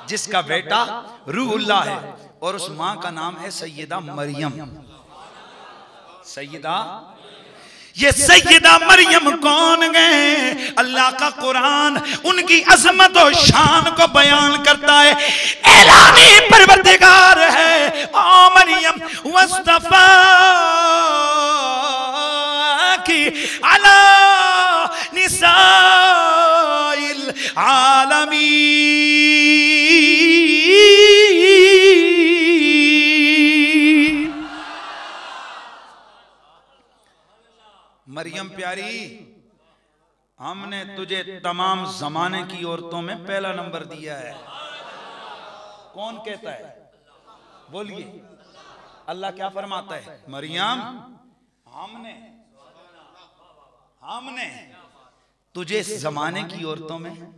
जिसका बेटा रूहुल्लाह है, और उस मां का नाम है सैयदा मरियम। सैयदा, ये सैयदा मरियम कौन गए? अल्लाह का कुरान उनकी अजमत और शान को बयान करता है। एलानी परवरदिगार है ओ मरियम, वस्तफा की अला निसाइल आलमीन। मरियम प्यारी, हमने तुझे तमाम जमाने की औरतों में पहला नंबर दिया है। कौन कहता है? बोलिए। अल्लाह क्या फरमाता है? मरियम, हमने तुझे जमाने की औरतों में।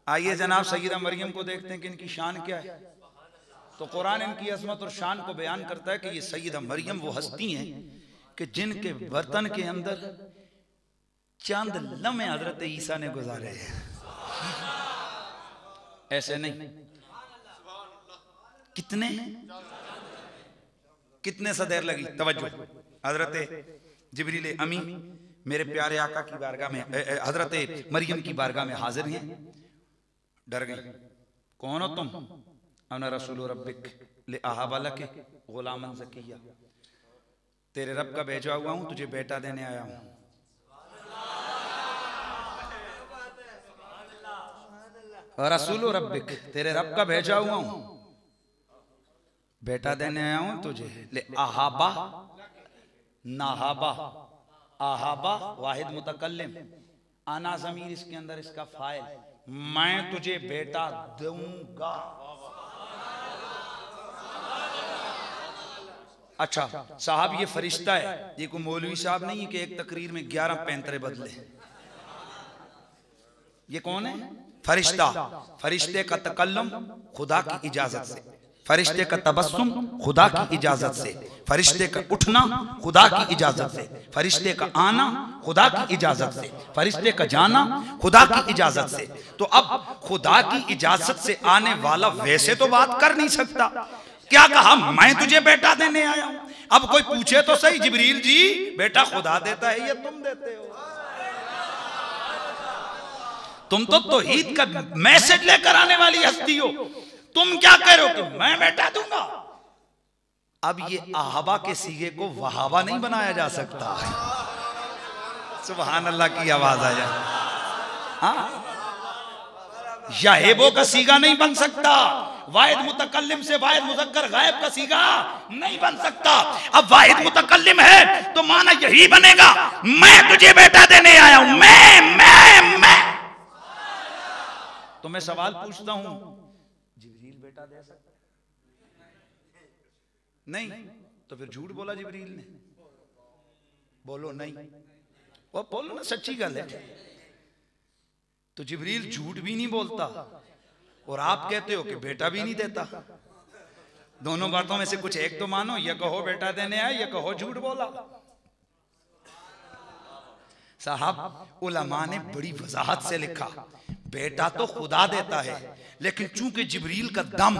आइए जनाब सैयदा मरियम को देखते हैं कि इनकी शान क्या है। तो कुरान इनकी अजमत और शान को बयान करता है कि ये सैयदा मरियम वो हस्ती हैं कि जिनके बर्तन के अंदर चंद लम्हे हजरत ईसा ने गुजारे हैं। ऐसे नहीं, कितने सदेर लगी। तवज्जो, हजरत जिब्रील अमी मेरे प्यारे आका की बारगाह में, हजरत मरियम की बारगाह में हाजिर हैं। डर गई, कौन हो तुम? अना रसूल रब्बिक ले अहाबलक गुलामन ज़किया, तेरे रब का भेजा हुआ हूं, तुझे बेटा देने आया हूं। रसूल रब्बिक, तेरे रब का भेजा हुआ हूं, बेटा देने आया हूं तुझे। ले अहाबा नाहाबा, आहाबा वाहिद मुतकल्लिम, आना ज़मीर इसके अंदर इसका फाइल, मैं तुझे बेटा दूंगा। अच्छा साहब ये फरिश्ता है, ये कोई मौलवी साहब नहीं है कि एक तकरीर में 11 पैंतरे बदले। ये कौन है? फरिश्ता। फरिश्ते का तकल्लुम खुदा की इजाजत से, फरिश्ते का तबस्सुम खुदा की इजाजत से, फरिश्ते का उठना खुदा की इजाजत से, फरिश्ते का आना खुदा की इजाजत से, फरिश्ते का जाना खुदा की इजाजत से। तो अब खुदा की इजाजत से आने वाला वैसे तो बात कर नहीं सकता, क्या कहा? मैं तुझे बेटा देने आया हूं। अब कोई पूछे तो सही, जिब्रील जी बेटा खुदा देता है या तुम देते हो? तुम तो तौहीद का मैसेज लेकर आने वाली हस्ती हो, तुम क्या कह रहे हो कि मैं बेटा दूंगा? अब ये आहाबा के सीगे को वहाबा नहीं बनाया जा सकता। सुभान अल्लाह की आवाज आ जाए। हाँ, याहेबो का सीगा नहीं बन सकता, वाहिद मुतकल्लिम से वाहिद मुज़क्कर गायब का सीगा नहीं बन सकता। अब वाहिद मुतकल्लिम है तो माना यही बनेगा, मैं तुझे बेटा देने आया हूं। मैं तो मैं सवाल पूछता हूं, जिब्रील बेटा दे सकता? नहीं, तो फिर झूठ बोला जिब्रील ने। बोलो नहीं, वो बोलो ना, सच्ची गल है। तो जिब्रील झूठ भी नहीं बोलता और आप कहते हो कि बेटा भी नहीं देता। दोनों बातों में से कुछ एक तो मानो, या कहो बेटा देने आया, या कहो झूठ बोला। साहब उलमा ने बड़ी वजाहत से लिखा, बेटा तो खुदा देता है, लेकिन चूंकि जिब्रील का दम,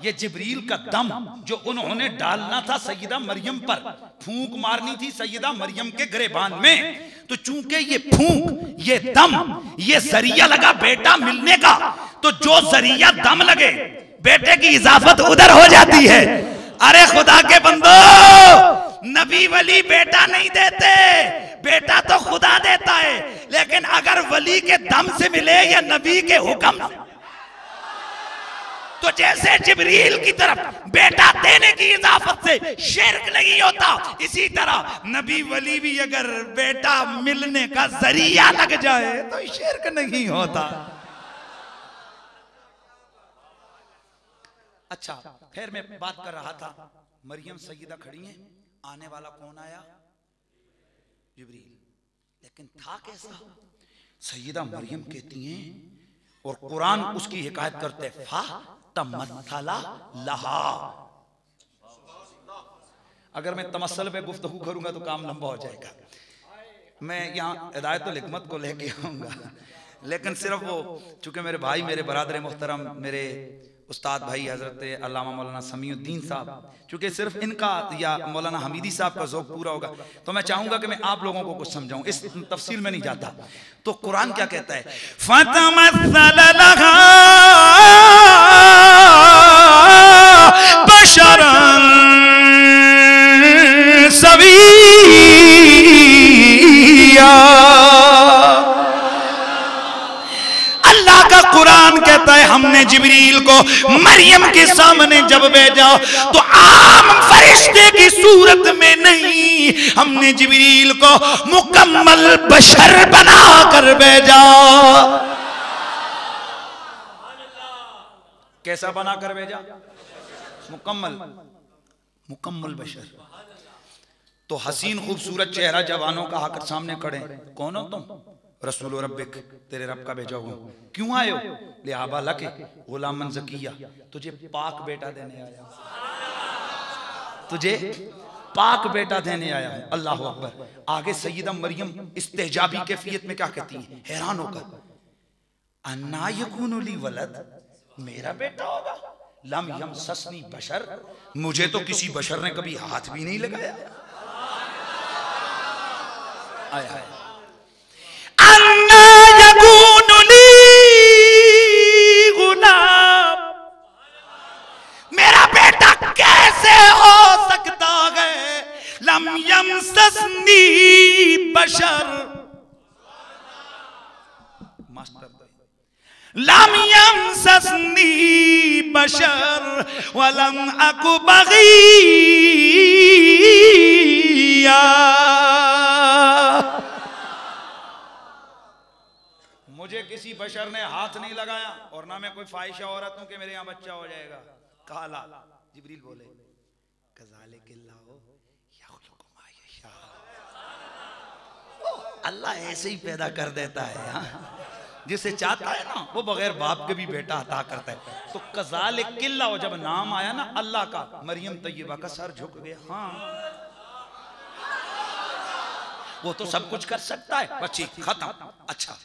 ये जिब्रील का दम जो उन्होंने डालना था सैयदा मरियम पर, फूंक मारनी थी सैयदा मरियम के गिरेबान में, तो चूंकि ये फूंक, ये दम, ये जरिया लगा बेटा मिलने का, तो जो जरिया दम लगे बेटे की इजाफत उधर हो जाती है। अरे खुदा के बंदो, नबी वली बेटा नहीं देते, बेटा तो खुदा देता है, लेकिन अगर वली के दम से मिले या नबी के हुक्म, तो जैसे जिब्रील की तरफ बेटा देने की इजाफत से शिर्क नहीं होता, इसी तरह नबी वली भी अगर बेटा मिलने का जरिया लग जाए तो शिर्क नहीं होता। अच्छा, फिर मैं बात कर रहा था, मरियम सैयदा खड़ी हैं, आने वाला कौन आया? जिब्रील। लेकिन था कैसा? सैयदा मरियम कहती हैं, और कुरान उसकी हिकायत करते, फा तमत्थला लहा। अगर मैं तमस्सल पे गुफ्तगू करूंगा तो काम लंबा हो जाएगा। मैं यहाँ हिदायतुल हिकमत को लेके आऊंगा, लेकिन सिर्फ वो, चूंकि मेरे भाई, मेरे बरादर मुहतरम, मेरे उस्ताद भाई हजरत अल्लामा मौलाना समीउद्दीन साहब, चूंकि सिर्फ इनका या मौलाना हमीदी साहब का ज़ौक़ पूरा होगा, तो मैं चाहूंगा कि मैं आप लोगों को कुछ समझाऊं, इस तफसील में नहीं जाता। तो कुरान क्या कहता है? फतमस्सल लहा बशरन सविया। अल्लाह का कुरान कहता है, हमने जिब्रील को मरियम के सामने जब भेजा तो आम फरिश्ते की सूरत में नहीं, हमने जिब्रील को मुकम्मल बशर बना कर भेजा। कैसा बना कर भेजा? मुकम्मल बशर। तो हसीन खूबसूरत चेहरा जवानों का आकर सामने खड़े, कौन हो तुम? रसूल रब्बिक, तेरे रब का भेजा हुआ। क्यों आए हो? लिहाबा लके गुलामन ज़किया, तुझे पाक बेटा देने आया, तुझे पाक बेटा देने आया हूं। अल्लाह अकबर। आगे सैयदा मरियम इस्तेजाबी कैफियत में क्या कहती है, हैरान होकर, अन्ना यकूनु ली वलद, मेरा बेटा होगा? लम यमससनी बशर, मुझे तो किसी बशर ने कभी हाथ भी नहीं लगाया। आया अन्ना यकूनु ली गुलाम, मेरा बेटा कैसे हो सकता है। लम यमससनी बशर, मास्टर लम यमससनी बशर वलम अकु बगिया, मुझे किसी बशर ने हाथ नहीं लगाया और ना मैं कोई ख्वाहिशा औरत हूं कि मेरे यहां बच्चा हो जाएगा। काला जिब्रील बोले अल्लाह ऐसे ही पैदा कर देता है। हाँ? जिसे चाहता है ना वो बगैर बाप के भी बेटा अता करता है। तो कज़ाल किल्ला, जब नाम आया ना अल्लाह का, मरियम तैयबा का सर झुक गया। हाँ वो तो सब कुछ कर सकता है, बच्ची खत्म। अच्छा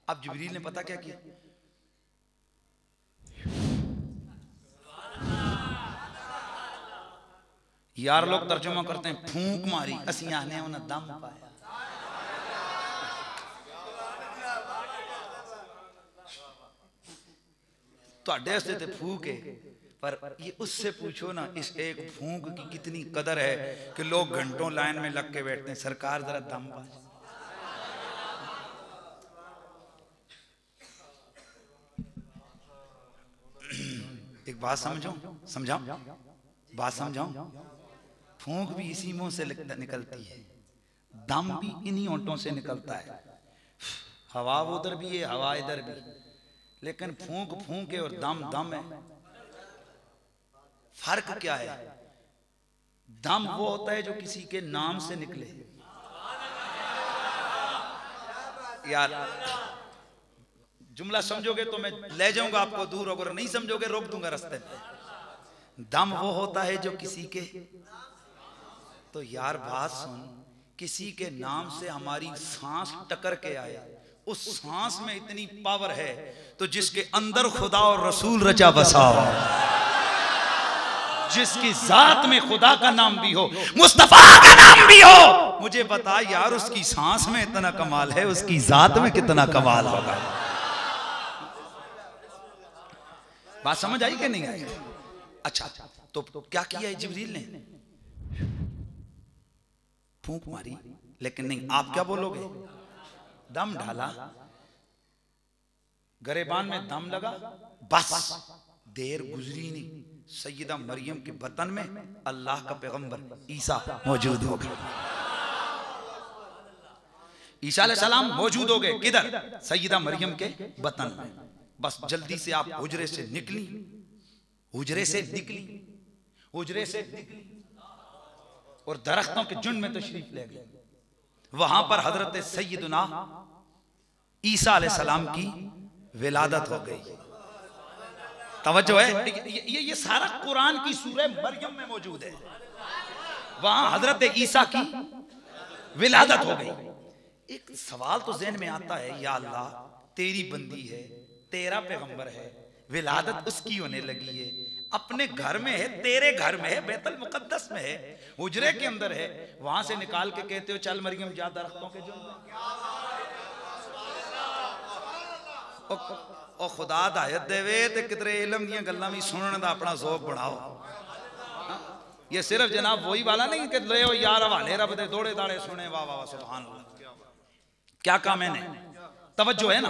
अब जिब्रील ने पता क्या किया, यार लोग तर्जुमा करते हैं फूंक मारी, असी आने उन्हें दम पाया। तो फूक है, पर ये उससे पूछो ना इस एक फूंक की कितनी कदर है कि लोग घंटों लाइन में लग के बैठते हैं। सरकार जरा दम पा। एक बात समझाऊं बात समझाऊं, फूंक भी इसी मुंह से निकलती है, दम भी इन्हीं ओंठों से निकलता है। हवा उधर भी है, हवा इधर भी, लेकिन फूंक फूंक है और दम दम है। फर्क क्या है? दम वो होता है जो किसी के नाम से निकले। यार जुमला समझोगे तो मैं ले जाऊंगा आपको दूर, अगर नहीं समझोगे रोक दूंगा रास्ते में। दम वो होता है जो किसी के, तो यार बात सुन, किसी के नाम से हमारी सांस टकर के आए, उस सांस में इतनी पावर है तो जिसके अंदर खुदा और रसूल रचा बसा हो, जिसकी जात में खुदा का नाम भी हो, मुस्तफा का नाम भी हो, मुझे बता यार उसकी सांस में इतना कमाल है, उसकी जात में कितना कमाल होगा। बात समझ आई कि नहीं आई? अच्छा तो क्या किया है जिब्रील ने? फूंक मारी, लेकिन नहीं, आप क्या बोलोगे? दम डाला, गरेबान में दम लगा, बस देर गुजरी नहीं, सैयदा मरियम के बतन में अल्लाह का पैगंबर ईसा मौजूद हो गए। ईसा अलैहिस्सलाम मौजूद हो गए किधर? सैयदा मरियम के बतन में। बस जल्दी से आप हुजरे से निकली, हुजरे से निकली, हुजरे से निकली और दरख्तों के झुंड में तशरीफ ले गए। वहां पर हजरत सैयदना ईसा अलैहिस्सलाम की विलादत हो गई। तवज्जो है, ये सारा कुरान की सूरह मरियम में मौजूद है। वहां हजरत ईसा की विलादत हो गई। एक सवाल तो ज़हन में आता है, या अल्लाह तेरी बंदी है, तेरा पैगंबर है, विलादत उसकी होने लगी है, अपने घर में है, तेरे घर में है, बैतुल मुकद्दस में है, हुजरे के अंदर है, वहां से निकाल के कहते हो चल मरियम जा दरख्तों के झुंड में। ओ खुदा हिदायत देवे ते कितरे इल्म दी गल्लां भी सुनने दा अपना ज़ौक बढ़ाओ। ये सिर्फ जनाब वही वाला नहीं कि ले ओ यार हवाले रब दे दौड़े दाड़े सुने, वाह वाह सुभान अल्लाह, क्या काम है? तवज्जो है ना?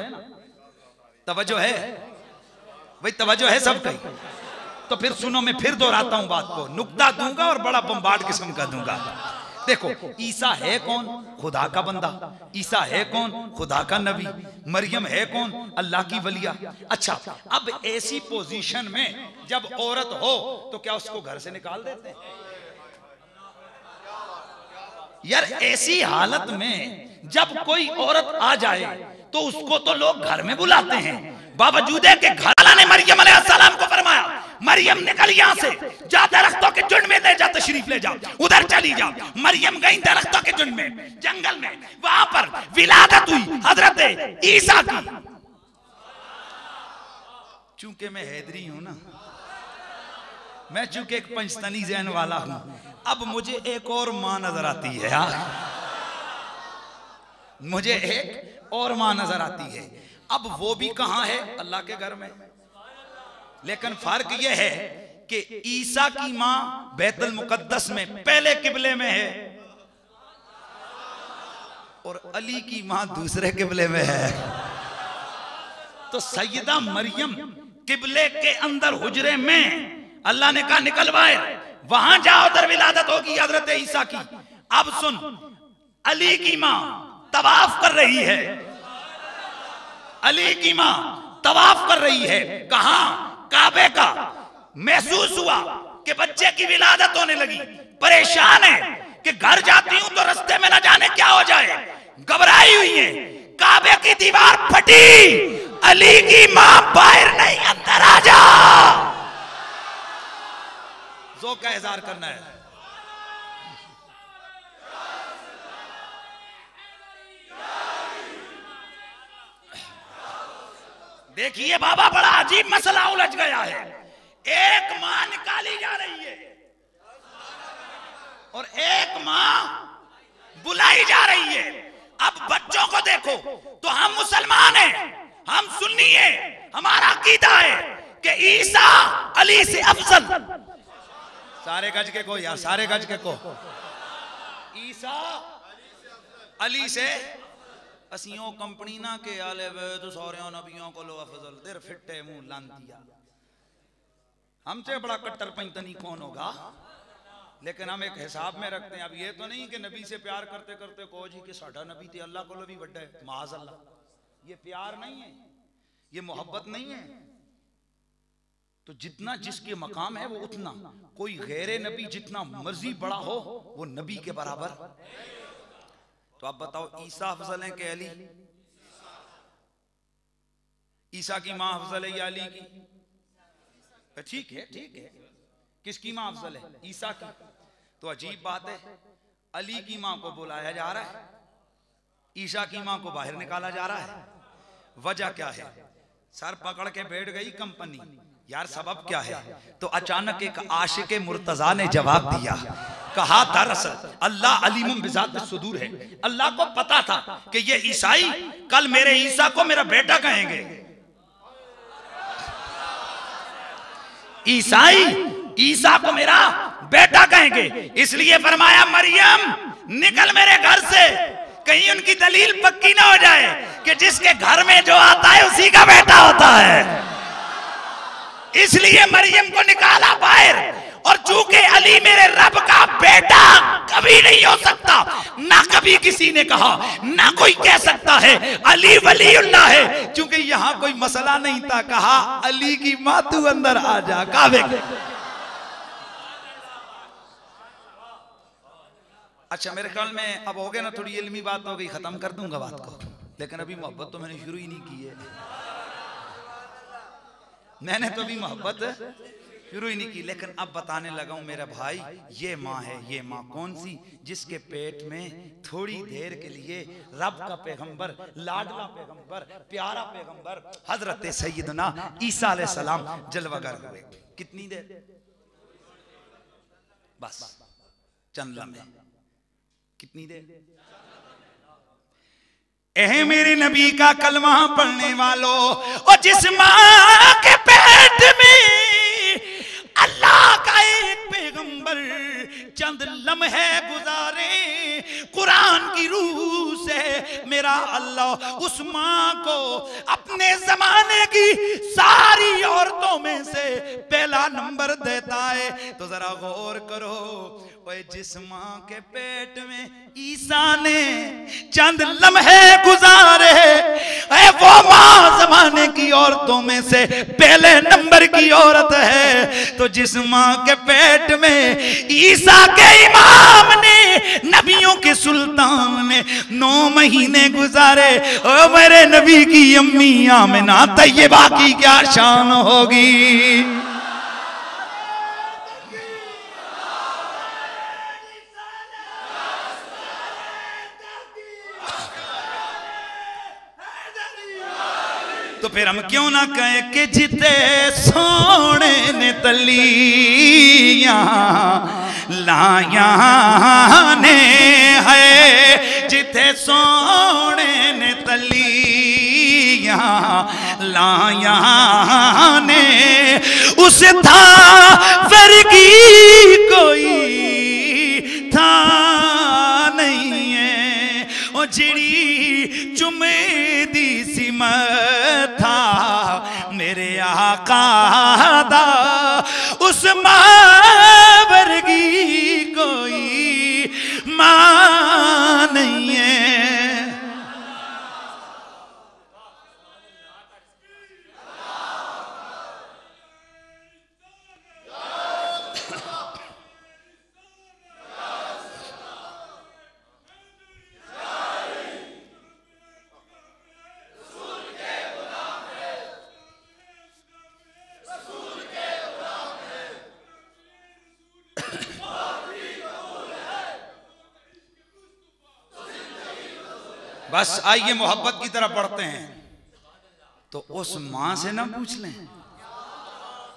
तवज्जो है भाई, तवज्जो है सब कहीं। तो फिर सुनो, मैं फिर दोहराता हूं बात को, नुक्ता दूंगा और बड़ा बम्बार्ड किस्म का दूंगा। देखो ईसा है कौन? खुदा का बंदा। ईसा है कौन? खुदा का नबी। मरियम है कौन? अल्लाह की वलिया। अच्छा, अब ऐसी पोजीशन में जब औरत हो तो क्या उसको घर से निकाल देते हैं? यार ऐसी हालत में जब कोई औरत आ जाए तो उसको तो लोग घर में बुलाते हैं, बावजूद है कि घर वाला ने मरियम अलैहिस्सलाम को फरमाया मरियम निकल यहाँ से, जा दरख्तों के झुंड में ले जा, तशरीफ ले जा, उधर चली जा। मरियम गई दरख्तों के झुंड में, जंगल में, वहां पर विलादत हुई हजरत ईसा की। चूंकि मैं हैदरी हूं ना, मैं चूंकि एक पंचतनी जहन वाला हूं, अब मुझे एक और मां नजर आती है यार, मुझे एक और मां नजर आती है। अब वो भी कहां है? अल्लाह के घर में। लेकिन फर्क यह है कि ईसा की मां बैतुल मुकद्दस में पहले किबले में है और अली की मां दूसरे किबले में है। तो सैयदा मरियम किबले के अंदर हुजरे में, अल्लाह ने कहा निकलवाए, वहां जाओ, उधर विलादत होगी हजरत ईसा की। अब सुन, अली की मां तवाफ कर रही है, अली की मां तवाफ कर रही है, कहां? काबे का। महसूस हुआ कि बच्चे की विलादत होने लगी, परेशान है कि घर जाती हूं तो रास्ते में ना जाने क्या हो जाए, घबराई हुई है। काबे की दीवार फटी, अली की मां बाहर नहीं अंदर आ जा। जो का इज़हार करना है। देखिए बाबा, बड़ा अजीब मसला उलझ गया है। एक मां निकाली जा रही है और एक मां बुलाई जा रही है। अब बच्चों को देखो तो हम मुसलमान हैं, हम सुन्नी हैं, हमारा अकीदा है कि ईसा अली से अफजल। सारे गज के को यार, सारे गज के को, ईसा अली से असियों कंपनी ना के आले वे तो सारे नबियों को लो अफजल देर फिट्टे मुंह लान दिया। हमसे बड़ा कट्टर पंचतनी कौन होगा? लेकिन हम एक हिसाब में रखते हैं। अब ये तो नहीं कि नबी से प्यार करते करते को जी कि साडा नबी थे अल्लाह को भी बड़ा है, माज़अल्लाह। ये प्यार नहीं है, ये मोहब्बत नहीं है। तो जितना जिसके मकाम है वो उतना, कोई गैर नबी जितना मर्जी बड़ा हो वो नबी के बराबर। तो आप बताओ, ईसा अफजल है कि अली? ईसा की मां अफजल है या अली की? ठीक है, ठीक है। किसकी मां अफजल है? ईसा की। तो अजीब बात है, अली की मां को बुलाया जा रहा है, ईसा की मां को बाहर निकाला जा रहा है। वजह क्या है? सर पकड़ के बैठ गई कंपनी, यार सबब क्या है? तो अचानक एक आशिक मुर्तजा ने जवाब दिया, कहा दरअसल अल्लाह अलीमुम बिज़ात सुदूर है। अल्लाह को पता था कि ये ईसाई कल मेरे ईसा को मेरा बेटा कहेंगे। ईसाई ईसा को मेरा बेटा कहेंगे, इसलिए फरमाया मरियम निकल मेरे घर से, कहीं उनकी दलील पक्की ना हो जाए कि जिसके घर में जो आता है उसी का बेटा होता है। इसलिए मरियम को निकाला बाहर। और चूंकि अली मेरे रब का बेटा कभी नहीं हो सकता, ना कभी किसी ने कहा, ना कोई कह सकता है अली वलीउल्लाह है, क्योंकि यहां कोई मसला नहीं था। कहा अली की मां तू अंदर आ जा काबे के। अच्छा मेरे ख्याल में अब हो गया ना, थोड़ी इल्मी बात हो गई, खत्म कर दूंगा बात को। लेकिन अभी मोहब्बत तो मैंने शुरू ही नहीं की है, मैंने तो अभी मोहब्बत शुरू ही नहीं की। लेकिन अब बताने लगा हूं मेरा भाई, ये माँ है। ये माँ कौन सी? जिसके पेट में थोड़ी देर के लिए रब का पैगंबर, लाडला पैगंबर, प्यारा पैगंबर हजरत सैयदना ईसा अलैहिस्सलाम जलवागर हुए। कितनी देर? बस चंद लम्हे। कितनी देर? एहे मेरे नबी का कलमा पढ़ने वालों, और जिस माँ के पेट में अल्लाह का एक पैगंबर चंद लम्हे गुजारे कुरान की रूह से, मेरा अल्लाह उस माँ को अपने जमाने की सारी औरतों में से पहला नंबर देता है। तो जरा गौर करो, ओए जिस माँ के पेट में ईसा ने चंद लम्हे गुजारे, वो माँ जमाने की औरतों में से पहले नंबर की औरत है। तो जिस माँ के पेट में ईसा के इमाम ने, नबियों के सुल्तान ने 9 महीने गुजारे, ओ मेरे नबी की अम्मी आमिना तैयबा की क्या शान होगी। तो फिर हम क्यों ना कहें कि जिते सोने ने तलियां लाया ने है, जिते सोने ने तलियां लाया ने, उस था वर्गी कोई था नहीं है, ओ जिड़ी चुमे दी सिमत था मेरे आका दा, उस मां वर्गी कोई मां नहीं है। बस आइए मोहब्बत की तरफ बढ़ते हैं। तो उस मां से ना पूछ लें,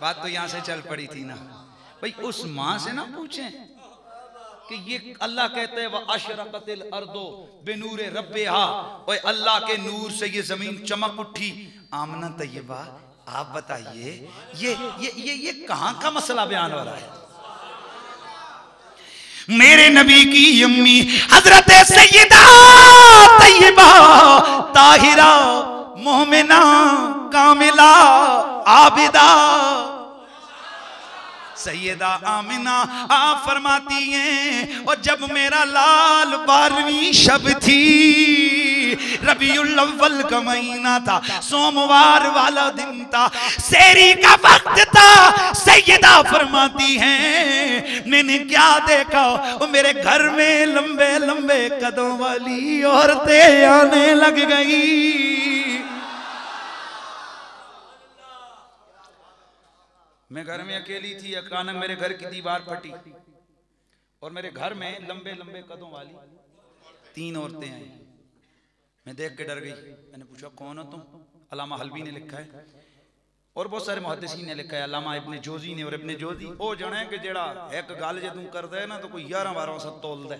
बात तो यहां से चल पड़ी थी ना भाई, उस मां से ना पूछें कि ये अल्लाह कहते हैं वह अशरकतिल अर्दो बिनूरे रब्बिहा, ओए अल्लाह के नूर से ये जमीन चमक उठी। आमना तैयबा, आप बताइए ये कहां का मसला बयान हो रहा है? मेरे नबी की अम्मी हजरत सैयदा तैयबा ताहिरा मोमिना कामिला आबिदा सैयदा आमिना आप फरमाती हैं, और जब मेरा लाल 12वीं शब थी, रबीउल अव्वल का महीना था, सोमवार वाला दिन था, सेरी का वक्त था, सैयदा फरमाती हैं मैंने क्या देखा, वो मेरे घर में लंबे लंबे कदों वाली औरतें आने लग गई। मैं घर में अकेली थी, अचानक मेरे घर की दीवार फटी और मेरे घर में लंबे लंबे कदों वाली 3 औरतें आई। मैं देख के डर गई। मैंने पूछा कौन हो तुम? अल्लामा हलवी ने लिखा है और बहुत सारे मुहद्दिसीन ने लिखा है, अल्लामा इब्ने जोजी ने। और इब्ने जोजी ओ जने कि जेड़ा एक गल जे तू करदा है ना तो कोई 11-12 सत तोल दे,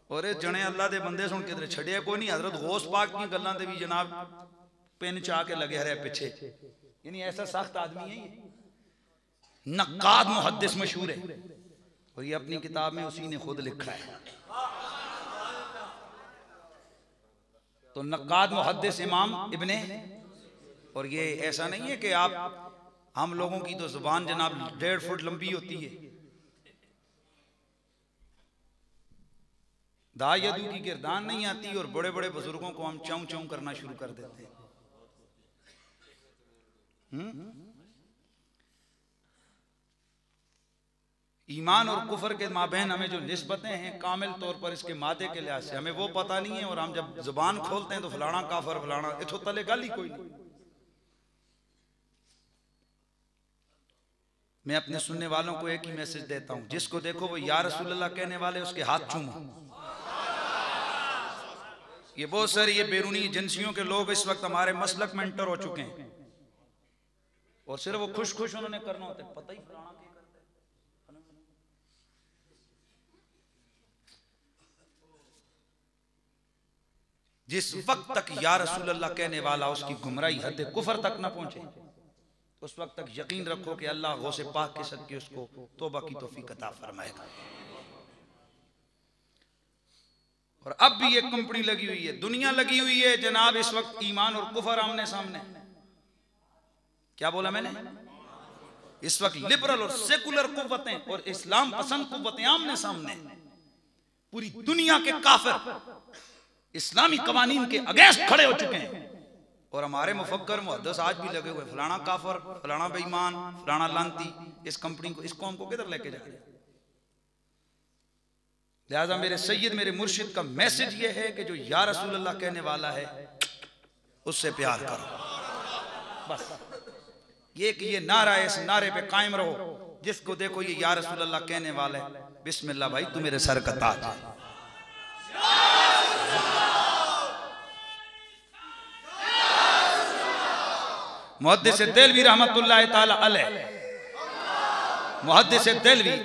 और ये जने अल्लाह दे बंदे सुन के छड़िया कोई नहीं। हजरत गौस पाक की गल्लां ते भी जनाब पेन चा के लगे रहे पीछे, यानी ऐसा सख्त आदमी है ये। नक्काद मुहद्दिस मशहूर है और ये अपनी किताब में उसी ने खुद लिखा है। तो नक्काद मुहद्दिस इमाम इब्ने, और ये ऐसा नहीं है कि आप हम लोगों की तो जुबान जनाब 1.5 फुट लंबी होती है। दायदू की गिरदान नहीं आती और बड़े बड़े बुजुर्गों को हम चाऊ चाऊ करना शुरू कर देते हैं। ईमान और कुफर के माबैन हमें जो निस्बतें हैं कामिल तौर पर इसके मादे के लिहाज से हमें वो पता नहीं है, और हम जब जुबान खोलते हैं तो फलाना काफर फलाना, इथों तले गल ही कोई नहीं। मैं अपने सुनने वालों को एक ही मैसेज देता हूं, जिसको देखो वो या रसूलल्लाह कहने वाले उसके हाथ चूमो। ये बहुत सारे ये बैरूनी एजेंसियों के लोग इस वक्त हमारे मसलक में एंटर हो चुके हैं और सिर्फ वो खुश खुश उन्होंने करना होता है, पता ही फलाना क्या करते हैं। जिस वक्त तक या रसूल अल्लाह कहने वाला उसकी गुमराही हद कुफर तक न पहुंचे, उस वक्त तक यकीन रखो कि अल्लाह गौसे पाक के सदके उसको तौबा की तौफीक अता फरमाएगा। और अब भी एक कंपनी लगी हुई है, दुनिया लगी हुई है जनाब इस वक्त ईमान और कुफर आमने सामने। क्या बोला मैंने? इस वक्त लिबरल और सेकुलर कुव्वतें और इस्लाम पसंद कुव्वतें आमने सामने। पूरी दुनिया के काफिर इस्लामी कवानीन के अगेंस्ट खड़े हो चुके हैं और हमारे मुफक्कर मुहद्दिस आज भी लगे हुए, फलाना काफिर, फलाना बेईमान, फलाना लानती। इस कंपनी को, इस कौम को किधर लेके जा रहे हैं? लिहाजा मेरे सैयद मेरे मुर्शिद का मैसेज ये है कि जो या रसूल अल्लाह कहने वाला है उससे प्यार करो। बस ये कि ये नारा है, इस नारे पे कायम रहो। जिसको देखो ये या रसूल अल्लाह कहने वाला है, बिस्मिल्लाह भाई तू मेरे सर का ताज है। मुहद्दिस देलवी रहमतुल्लाह ताला अलैह, मुहद्दिस देलवी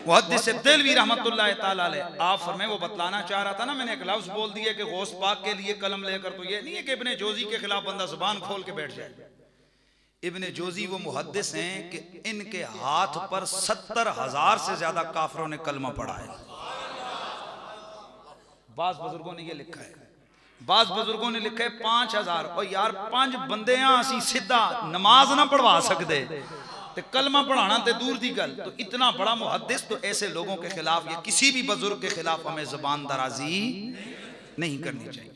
मुहद्दिस देलवी रहमतुल्लाह ताला अलैह आप फरमाए, वो बतलाना चाह रहा था ना, मैंने एक लफ्ज बोल दिया कि गौस पाक के लिए कलम लेकर, तो ये नहीं है कि इब्ने जोजी के खिलाफ बंदा जुबान खोल के बैठ जाए। इब्ने जोजी वो मुहद्दिस हैं कि इनके हाथ पर 70,000 से ज्यादा काफरों ने कलमा पढ़ा है। बाज बुजुर्गों ने ये लिखा है, बाज बुजुर्गों ने लिखा है 5,000। और यार 5 बंदे असी सीधा नमाज ना पढ़वा सकते ते कलमा पढ़ाना ते दूर दी गल, तो इतना बड़ा मुहद्दिस, तो ऐसे लोगों के खिलाफ या किसी भी बुजुर्ग के खिलाफ हमें जुबान दराजी नहीं करनी चाहिए।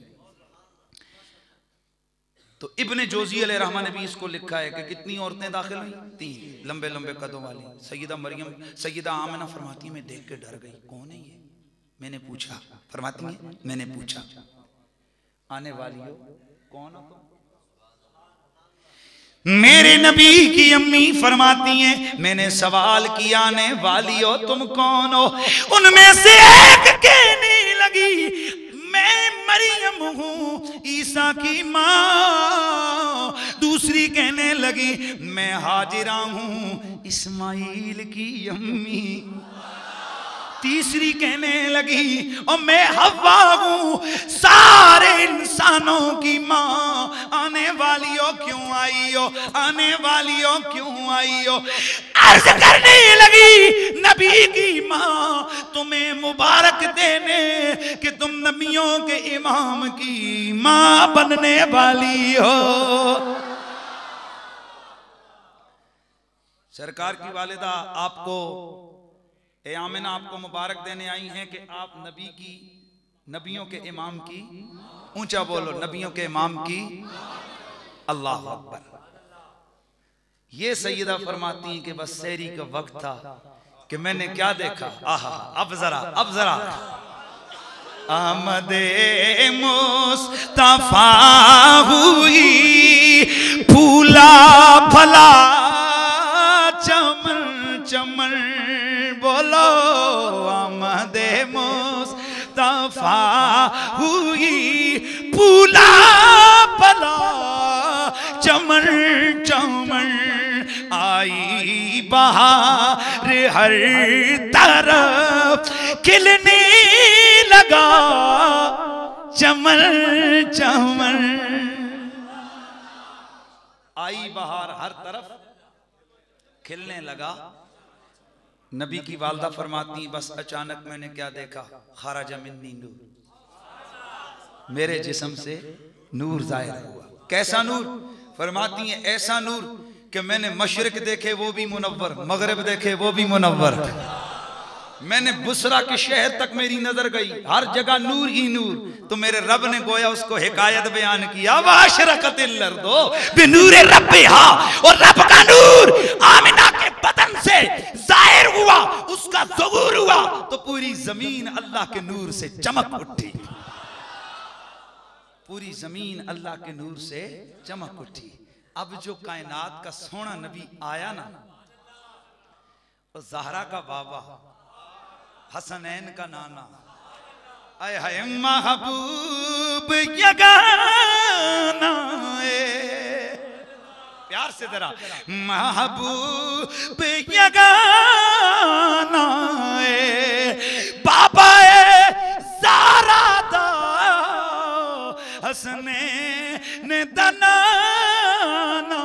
तो इब्ने जोजी अलैहि रहमान ने भी इसको लिखा है कि कितनी औरतें दाखिल हुई, 3 लंबे लंबे कदों वाली। सैयदा मरियम, सैयदा आमिना फरमाती है मैं देख के डर गई, कौन है ये? मैंने पूछा, फरमाती है मैंने पूछा आने वाली हो कौन हो? मेरे नबी की अम्मी फरमाती हैं मैंने सवाल किया आने वाली हो तुम कौन हो? उनमें से एक कहने लगी मैं मरियम हूं, ईसा की मां। दूसरी कहने लगी मैं हाजिरा हूं, इस्माइल की अम्मी। तीसरी कहने लगी और मैं हव्वा हूं, सारे इंसानों की मां। आने वाली हो क्यों आई हो, आने वाली हो क्यों आई हो? अर्ज करने लगी नबी की मां तुम्हें मुबारक देने कि तुम नबियों के इमाम की मां बनने वाली हो। सरकार की वालिदा आपको आमिना आपको मुबारक देने आई हैं कि आप नबी की, नबियों के इमाम की, ऊंचा बोलो, नबियों के इमाम की। अल्लाह अकबर। ये सैयदा फरमाती हैं कि बस सहरी का वक्त था कि मैंने क्या देखा, आहा अब जरा आमदे मुस्तफा हुई, फूला फला चमन चमन, बोलो आमदे मुस्तफा हुई, फूला फला चमन चमन, आई बहार हर तरफ खिलने लगा चमन चमन। आई बहार हर तरफ खिलने लगा। नबी की वालदा फरमाती बस अचानक मैंने क्या देखा, खराज मिन्नी नूर, मेरे जिस्म से नूर जाहिर हुआ। कैसा नूर? फरमाती है ऐसा नूर कि मैंने मशरिक देखे वो भी मुनव्वर, मगरिब देखे वो भी मुनव्वर, मैंने बुसरा के शहर तक मेरी नजर गई, हर जगह नूर ही नूर। तो मेरे रब ने गोया उसको हिकायत बयान किया, वाशरकतिल अर्दो बिनूरे रब्बिहा, और रब का नूर आमिना के बदन से जाहिर हुआ, उसका ज़ुहूर हुआ तो पूरी जमीन अल्लाह के नूर से चमक उठी, पूरी जमीन अल्लाह के नूर से चमक उठी। अब जो कायनात का सोना नबी आया ना, और ज़हरा का बाबा, हसनैन का नाना, आय हाय महबूब यगाना, प्यार से जरा महबूब यगाना, बाबा ज़हरा दा हसनैन दा नाना।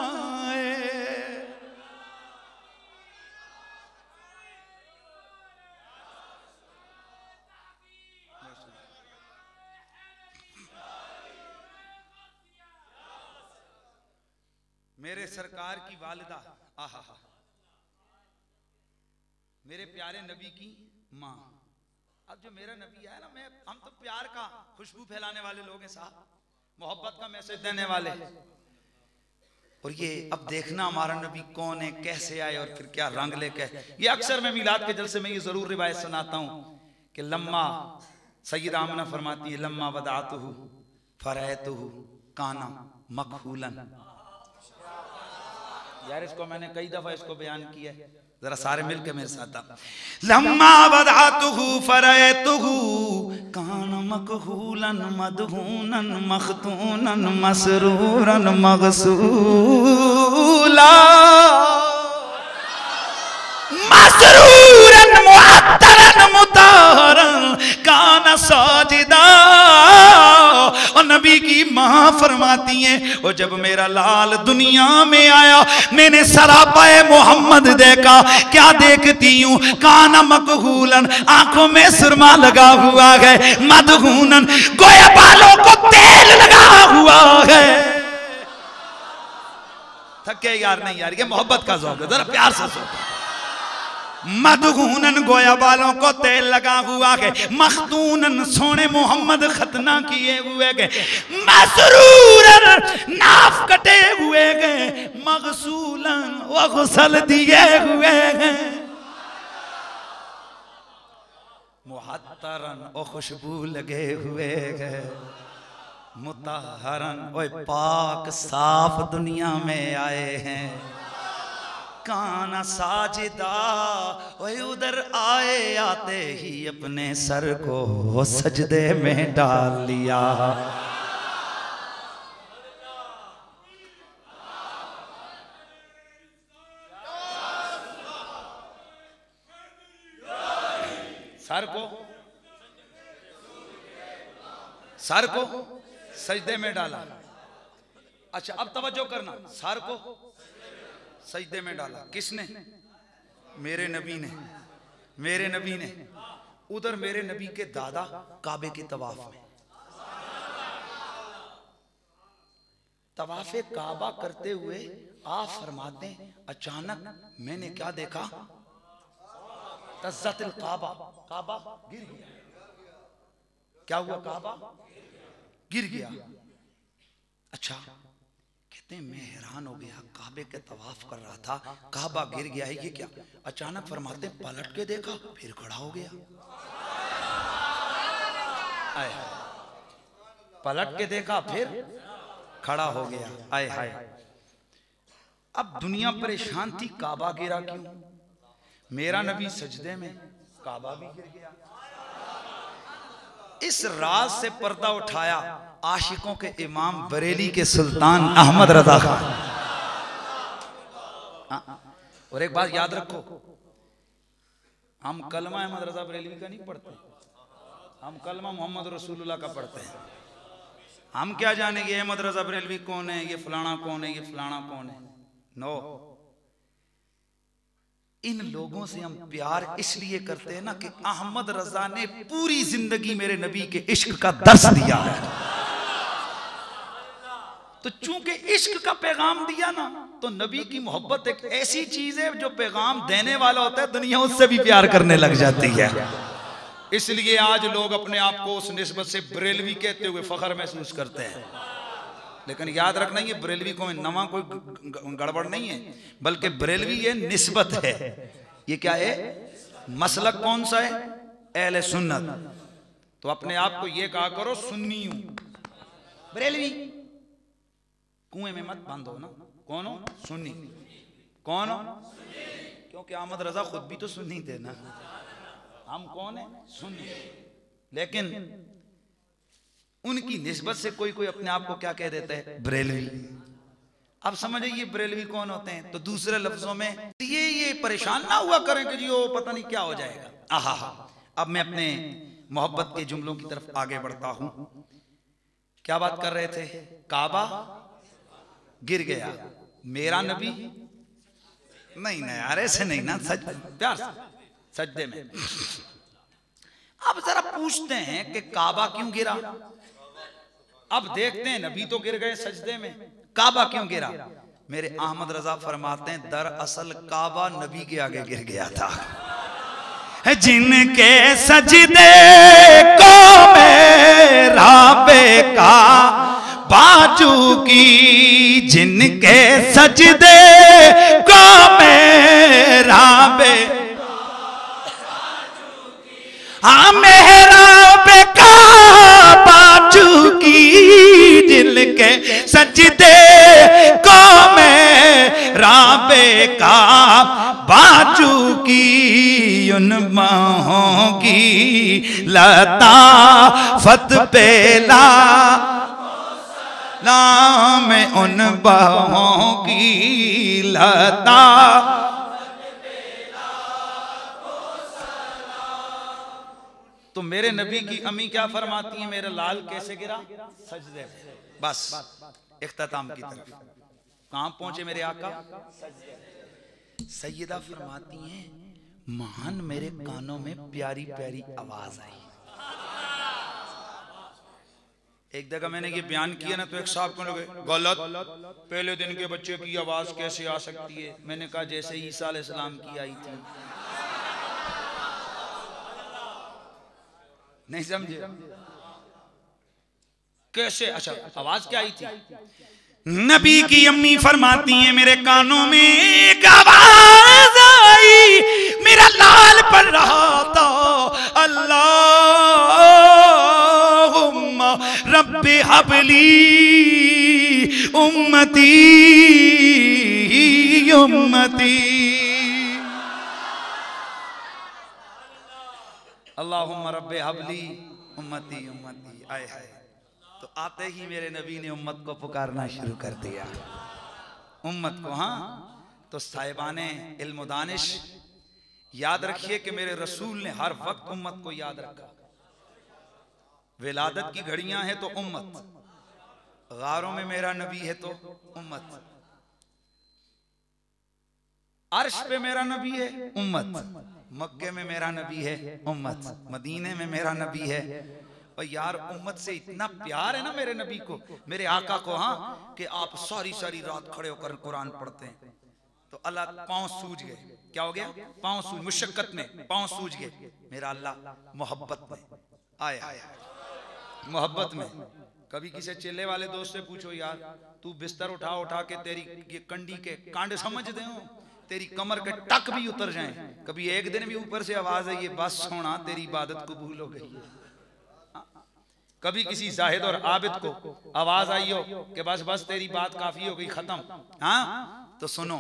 मेरे सरकार की वालिदा, आहा, मेरे प्यारे नबी की माँ। अब जो मेरा नबी है ना, हम तो प्यार का खुशबू फैलाने वाले लोग हैं साहब, मोहब्बत का मैसेज देने वाले। और ये अब देखना हमारा नबी कौन है, कैसे आए और फिर क्या रंग लेके। ये अक्सर मैं मिलाद के जलसे में ये जरूर रिवायत सुनाता हूँ कि लम्मा, सैयदा आमिना फरमाती है लम्मा वदाअतुहु फरअयतुहु काना मकहूलन, यार इसको मैंने कई दफा इसको बयान किया है, जरा सारे मिलके मेरे साथ आप। लम्मा वदातुहु फरयतुहु कान मकहूलन मदहूनन मखतूनन मसरूरन मगसूला मसरूरन मुअत्तरन मुताहरन कान साजिदा। और नबी की मां फरमाती हैं, और जब मेरा लाल दुनिया में आया मैंने सरापाए मोहम्मद देखा, क्या देखती हूँ, काना मकहूलन, आंखों में सुरमा लगा हुआ है, मदहूनन, गोया बालों को तेल लगा हुआ है। थके यार नहीं यार, ये मोहब्बत का ज़ौक़ है, जरा प्यार से सुनो। मदहूनन, गोया बालों को तेल लगा हुआ है, मखतूनन, सोने मोहम्मद खतना किए हुए गए, मसरूरन, नाफ कटे हुए गए, मगसूलन, वो गुसल दिए हुए हैं, मुअत्तरन, ओ खुशबू लगे हुए गए, मुताहरन, ओए पाक साफ दुनिया में आए हैं, काना साजिदा, ओए उधर आए आते ही अपने सर को सजदे में डाल लिया। सर को सजदे में डाला। अच्छा अब तवज्जो करना, सर को सजदे में डाला किसने? मेरे नबी ने। मेरे नबी ने उधर मेरे नबी के दादा काबे के तवाफ में, तवाफे काबा करते हुए आप फरमाते हैं, अचानक मैंने क्या देखा, तज़्ज़तिल काबा, काबा गिर गया। क्या हुआ? काबा गिर गया। अच्छा कहते हैं मैं हैरान हो गया, काबे के तवाफ कर रहा था, काबा गिर गया है, ये क्या? अचानक फरमाते पलट के देखा, फिर खड़ा हो गया। आए पलट के देखा, फिर खड़ा हो गया। आए हाय। अब दुनिया परेशान थी, काबा गिरा क्यों? मेरा नबी सजदे में, काबा भी गिर गया। इस राज से पर्दा उठाया आशिकों के इमाम बरेली के सुल्तान अहमद रजा खान। और एक बात याद रखो, हम कलमा अहमद रजा बरेलवी का नहीं पढ़ते, हम कलमा मोहम्मद रसूलुल्लाह का पढ़ते हैं। हम क्या जानेंगे अहमद रजा बरेलवी कौन है, ये फलाना कौन है, ये फलाना कौन है। नो, इन लोगों से हम प्यार इसलिए करते हैं ना कि अहमद रजा ने पूरी जिंदगी मेरे नबी के इश्क का दर्स दिया है। तो चूंकि इश्क का पैगाम दिया ना, तो नबी की मोहब्बत एक ऐसी चीज है जो पैगाम देने वाला होता है, दुनिया उससे भी प्यार करने लग जाती है। इसलिए आज लोग अपने आप को उस निस्बत से बरेलवी कहते हुए फख्र महसूस करते हैं। लेकिन याद रखना, ये बरेलवी को नवा कोई गड़बड़ नहीं है, बल्कि बरेलवी ये निस्बत है। ये क्या है? मसलक कौन सा है? अहले सुन्नत। तो अपने आप को ये कहा करो सुन्नी हूं, बरेलवी। कुएं में मत बांधो ना, कौन हो? सुन्नी। कौन हो? क्योंकि अहमद रजा खुद भी तो सुन्नी थे ना। हम कौन है? सुन्नी। लेकिन उनकी निस्बत से कोई कोई अपने आप को क्या कह देता है? बरेलवी। अब समझिए ये बरेलवी कौन होते हैं? तो दूसरे लफ्जों में ये परेशान ना हुआ करें कि जी वो पता नहीं क्या हो जाएगा। आहा, अब मैं अपने मोहब्बत के जुमलों की तरफ आगे बढ़ता हूं। क्या बात कर रहे थे? काबा गिर गया, मेरा नबी नहीं ना यार, ऐसे नहीं ना, सच प्यार से सजदे में। अब जरा पूछते हैं कि काबा क्यों गिरा? अब देखते हैं, नबी तो गिर गए सजदे में, काबा क्यों गिरा? मेरे अहमद रजा फरमाते हैं दरअसल काबा नबी के आगे गिर गया था। जिनके सजदे को मेरा बेका बाजू की, जिनके सजदे को मेरा बे, हाँ मेरा बेका बाजू की, जिनके सजदे को मेरा का बाजू की उन बाहों की लताफत पे नाम उन बाहों की लता। तो मेरे नबी की अम्मी क्या फरमाती है, मेरा लाल कैसे गिरा, सजदे। बस इख्तिताम की तरफ कहां पहुंचे मेरे आका, सैयदा फरमाती हैं महान मेरे कानों में प्यारी प्यारी आवाज आई। एक जगह मैंने ये बयान किया ना तो एक साहब को लगे गलत, पहले दिन के बच्चे की आवाज कैसे आ सकती है। मैंने कहा जैसे ईसा अलैहिस्सलाम की आई थी। नहीं समझे कैसे? अच्छा आवाज क्या आई थी? नबी की अम्मी फरमाती हैं मेरे कानों में एक आवाज आई, मेरा लाल पढ़ रहा था अल्लाहुम्मा रब्बी हबली उम्मती उम्मती, अल्लाहुम्मा रब्बी हबली उम्मती उम्मती। आए हाय। तो आते ही मेरे नबी ने उम्मत को पुकारना शुरू कर दिया, उम्मत को। हाँ तो साहिबाने इल्म दानिश याद रखिए कि मेरे रसूल ने हर वक्त उम्मत को याद रखा। विलादत की घड़ियां हैं तो उम्मत, गारों में मेरा नबी है तो उम्मत, अर्श पे मेरा नबी है उम्मत, मक्के में मेरा नबी है उम्मत, मदीने में मेरा नबी है। और यार उम्मत से इतना प्यार है ना मेरे नबी को, मेरे आका को, हाँ कि आप सारी सारी रात खड़े होकर कुरान पढ़ते हैं तो अल्लाह पांव सूज गए। क्या हो गया? पांव सूज, मुशक्कत में पांव सूज गए। मेरा अल्लाह मोहब्बत में आया, मोहब्बत में। कभी किसी चिल्ले वाले दोस्त से पूछो यार तू बिस्तर उठा उठा के तेरी ये कंडी के कांड समझते हो, तेरी कमर के टक भी उतर जाएं, कभी एक दिन भी ऊपर से आवाज आई है बस सोना तेरी इबादत कबूल हो गई। कभी किसी जाहिद और आबिद को आवाज आई हो कि बस बस तेरी बात काफी हो गई, खत्म। हाँ तो सुनो,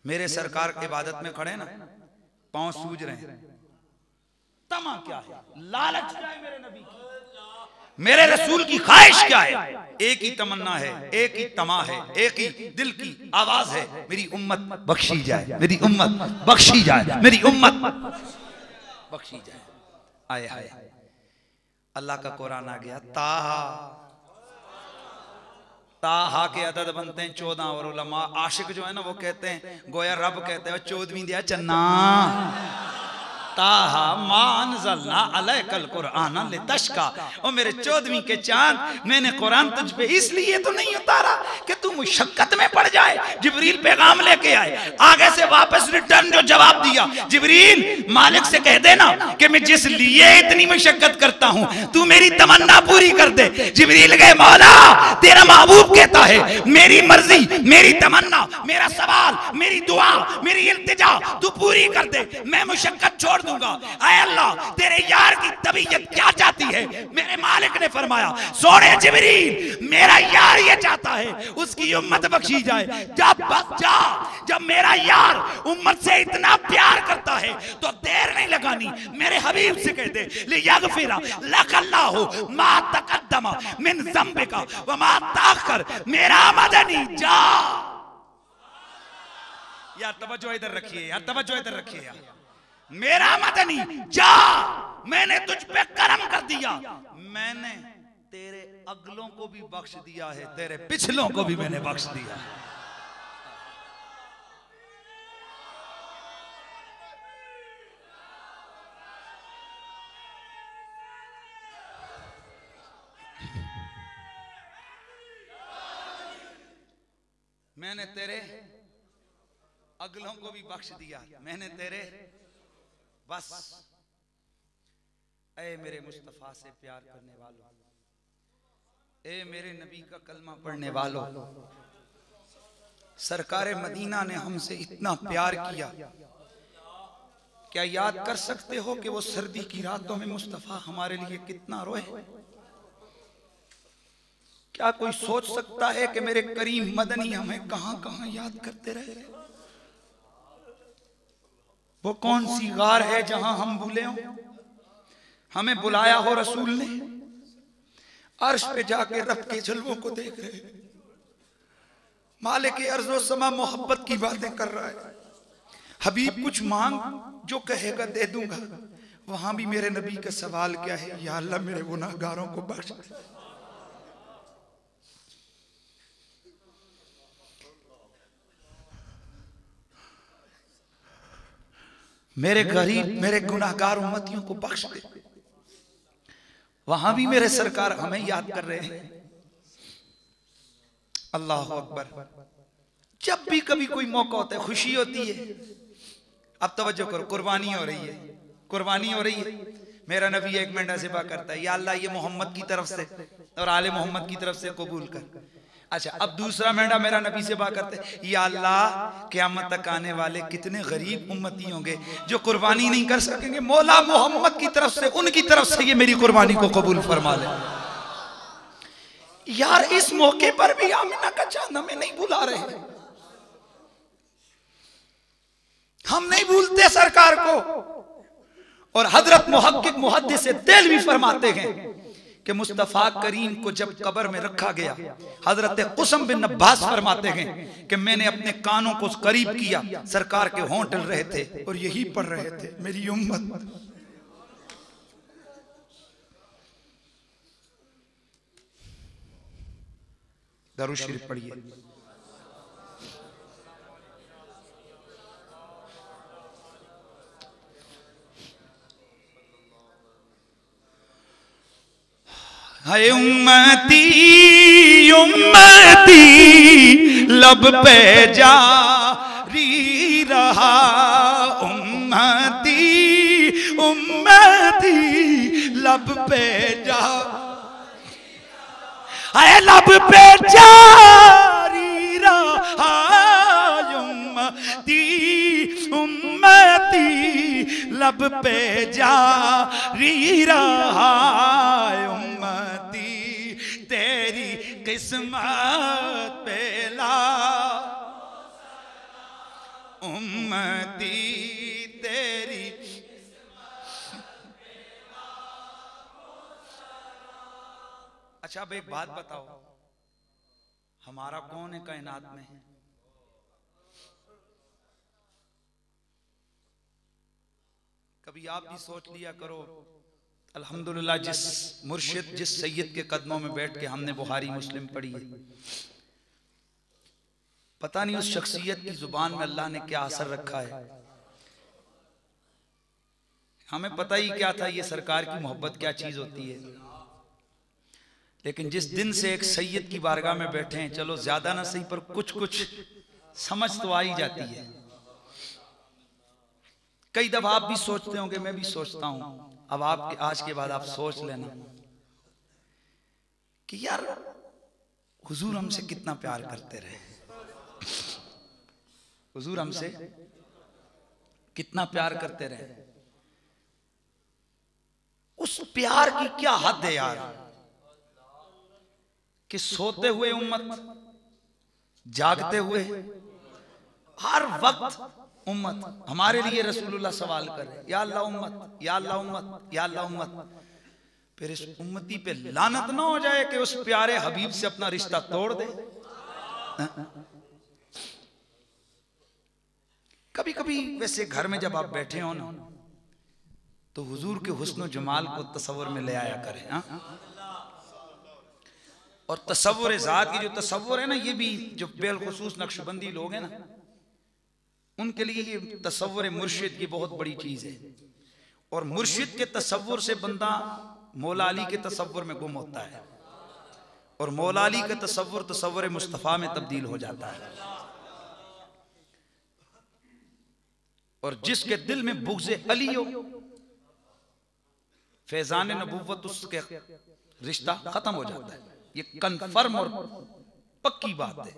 मेरे सरकार इबादत में खड़े ना, पांव सूज रहे हैं, तमा क्या है, लालच क्या है मेरे नबी की, मेरे रसूल की ख्वाहिश क्या है? एक ही तमन्ना है, एक ही तमा है, एक ही दिल की आवाज है, मेरी उम्मत बख्शी जाए, मेरी उम्मत बख्शी जाए, मेरी उम्मत बख्शी जाए। आए हाय, अल्लाह का कुरान आ गया, ताहा। ताहा के अदद बनते हैं 14 और उलमा आशिक जो है ना वो कहते हैं गोया रब कहते हैं 14वीं दिया चन्ना। ताहा मान जल्ला अलैकल कुरान लितश्का, ओ मेरे 14वीं के चांद, मैंने कुरान तुझ पे इसलिए तो नहीं उतारा कि तू मुशक्कत में पड़ जाए। जिब्रील पैगाम लेके आए, आगे से वापस रिटर्न जो जवाब दिया, जिब्रील मालिक से कह देना कि मैं जिस लिए इतनी मुशक्कत करता हूं तू मेरी तमन्ना पूरी कर दे। जिब्रील गए मौला तेरा महबूब कहता है मेरी मर्जी, मेरी तमन्ना, मेरा सवाल, मेरी दुआ, मेरी इल्तिजा तू पूरी कर दे, मैं मुशक्कत छोड़ दूंगा। ऐ अल्लाह तेरे यार की तबीयत क्या चाहती है? मेरे मालिक ने फरमाया सोने जिब्रील मेरा यार ये चाहता है उसकी उम्मत बख्शी जाए। जब मेरा यार उम्मत से इतना प्यार करता है तो देर नहीं लगानी, मेरे हबीब से कह दे लियगफिरा लकल्लाहु मा तकद्दमा मिन ज़ंबिका व मा ताखर। मेरा मदनी जा, यार तवज्जो इधर रखिए, यार तवज्जो इधर रखिए यार। मेरा मदनी जा, मैंने तुझ पे करम कर दिया, मैंने तेरे अगलों को भी बख्श दिया है, तेरे पिछलों को भी मैंने बख्श दिया। मैंने तेरे अगलों को भी बख्श दिया, मैंने तेरे बस। ऐ मेरे मुस्तफा से प्यार करने वालों, ए मेरे नबी का कलमा पढ़ने वालों, सरकारे मदीना ने हमसे इतना प्यार किया, क्या याद कर सकते हो कि वो सर्दी की रातों में मुस्तफा हमारे लिए कितना रोए? क्या कोई सोच सकता है कि मेरे करीम मदनी हमें कहां कहां याद करते रहे? वो कौन सी गार है जहां हम भूले हो, हमें बुलाया हो रसूल ने, अर्श पे जाके रब के जलवों को देख रहे, मालिक अर्ज़ो समा मोहब्बत की बातें कर रहा है। हबीब कुछ मांग, जो कहेगा दे दूंगा। वहां भी मेरे नबी का सवाल क्या है, या अल्लाह मेरे गुनाहगारों को बख्श दे। मेरे गरीब मेरे गुनाहगार उम्मतियों को बख्श दे। वहां भी मेरे सरकार हमें याद कर रहे हैं। अल्लाह अकबर। जब भी कभी कोई मौका होता है, खुशी होती है, अब तवज्जो करो, कुर्बानी हो रही है, कुर्बानी हो रही है। मेरा नबी एक मिनट ऐसे करता है, या अल्लाह ये मोहम्मद की तरफ से और आले मोहम्मद की तरफ से कबूल कर। अच्छा, अब दूसरा मेंढा मेरा नबी से बात करते, या अल्लाह क़यामत तक आने वाले कितने गरीब उम्मती होंगे जो कुर्बानी नहीं कर सकेंगे, मौला मोहम्मद की तरफ से, उनकी तरफ से ये मेरी कुर्बानी को कबूल फरमा ले। यार इस मौके पर भी आमिना का चांद हमें नहीं बुला रहे, हम नहीं भूलते सरकार को। और हजरत मुहक्किक मुहद्दिस देलवी फरमाते हैं कि मुस्तफा करीम को जब कब्र में रखा गया, हजरत कुसम बिन अब्बास फरमाते हैं कि मैंने अपने कानों को करीब किया, सरकार के होंठ डल रहे थे और यही पढ़ रहे थे, मेरी उम्मत। दरूद शरीफ पढ़िए। हाय उम्मती उम्मती लब पे जारी रहा, उम्मती उम्मती लब पे जा, हाय लब पे जारी रहा, उम्मती उम्मती लब पे जारी रहा, तेरी किस्मत पे ला, उम्मती तेरी। अच्छा अब एक बात बताओ, हमारा कौन है कायनात में? कभी आप भी सोच लिया करो, अल्हम्दुलिल्लाह जिस मुर्शिद जिस सैयद के कदमों में बैठ के हमने बुखारी मुस्लिम पढ़ी है, पता नहीं उस शख्सियत की जुबान में अल्लाह ने क्या असर रखा है। हमें पता ही क्या था ये सरकार की मोहब्बत क्या चीज होती है, लेकिन जिस दिन से एक सैयद की बारगाह में बैठे हैं, चलो ज्यादा ना सही पर कुछ कुछ समझ तो आ ही जाती है। कई दफा आप भी सोचते होंगे, मैं भी सोचता हूं, अब आप आज के बाद आप सोच लेना कि यार हुजूर हमसे कितना प्यार करते रहे, हुजूर हमसे कितना प्यार करते रहे, उस प्यार की क्या हद है यार कि सोते हुए उम्मत, जागते हुए हर वक्त उम्मत हमारे लिए रसूलुल्लाह सवाल करे, या अल्लाह उम्मत, या अल्लाह उम्मत, या अल्लाह उम्मत। फिर इस उम्मती पे लानत ना हो जाए कि उस प्यारे हबीब से अपना रिश्ता तोड़ दे। कभी कभी वैसे घर में जब आप बैठे हो ना, तो हुजूर के हुस्न जमाल को तसव्वुर में ले आया करें। और तसव्वुर ज़ात की जो तसव्वुर है ना, ये भी जो बेलखुसूस नक्शबंदी लोग हैं ना, उनके लिए ये तसव्वुर मुर्शिद की बहुत बड़ी चीज है। और मुर्शिद के तसव्वुर से बंदा मौला अली के तसव्वुर में गुम होता है, और मौला अली का तसव्वुर तसव्वुर मुस्तफ़ा में तब्दील हो जाता है। और जिसके दिल में बुग़्ज़े अली हो, फैज़ान नबुव्वत उसके रिश्ता खत्म हो जाता है। ये कन्फर्म और पक्की बात है।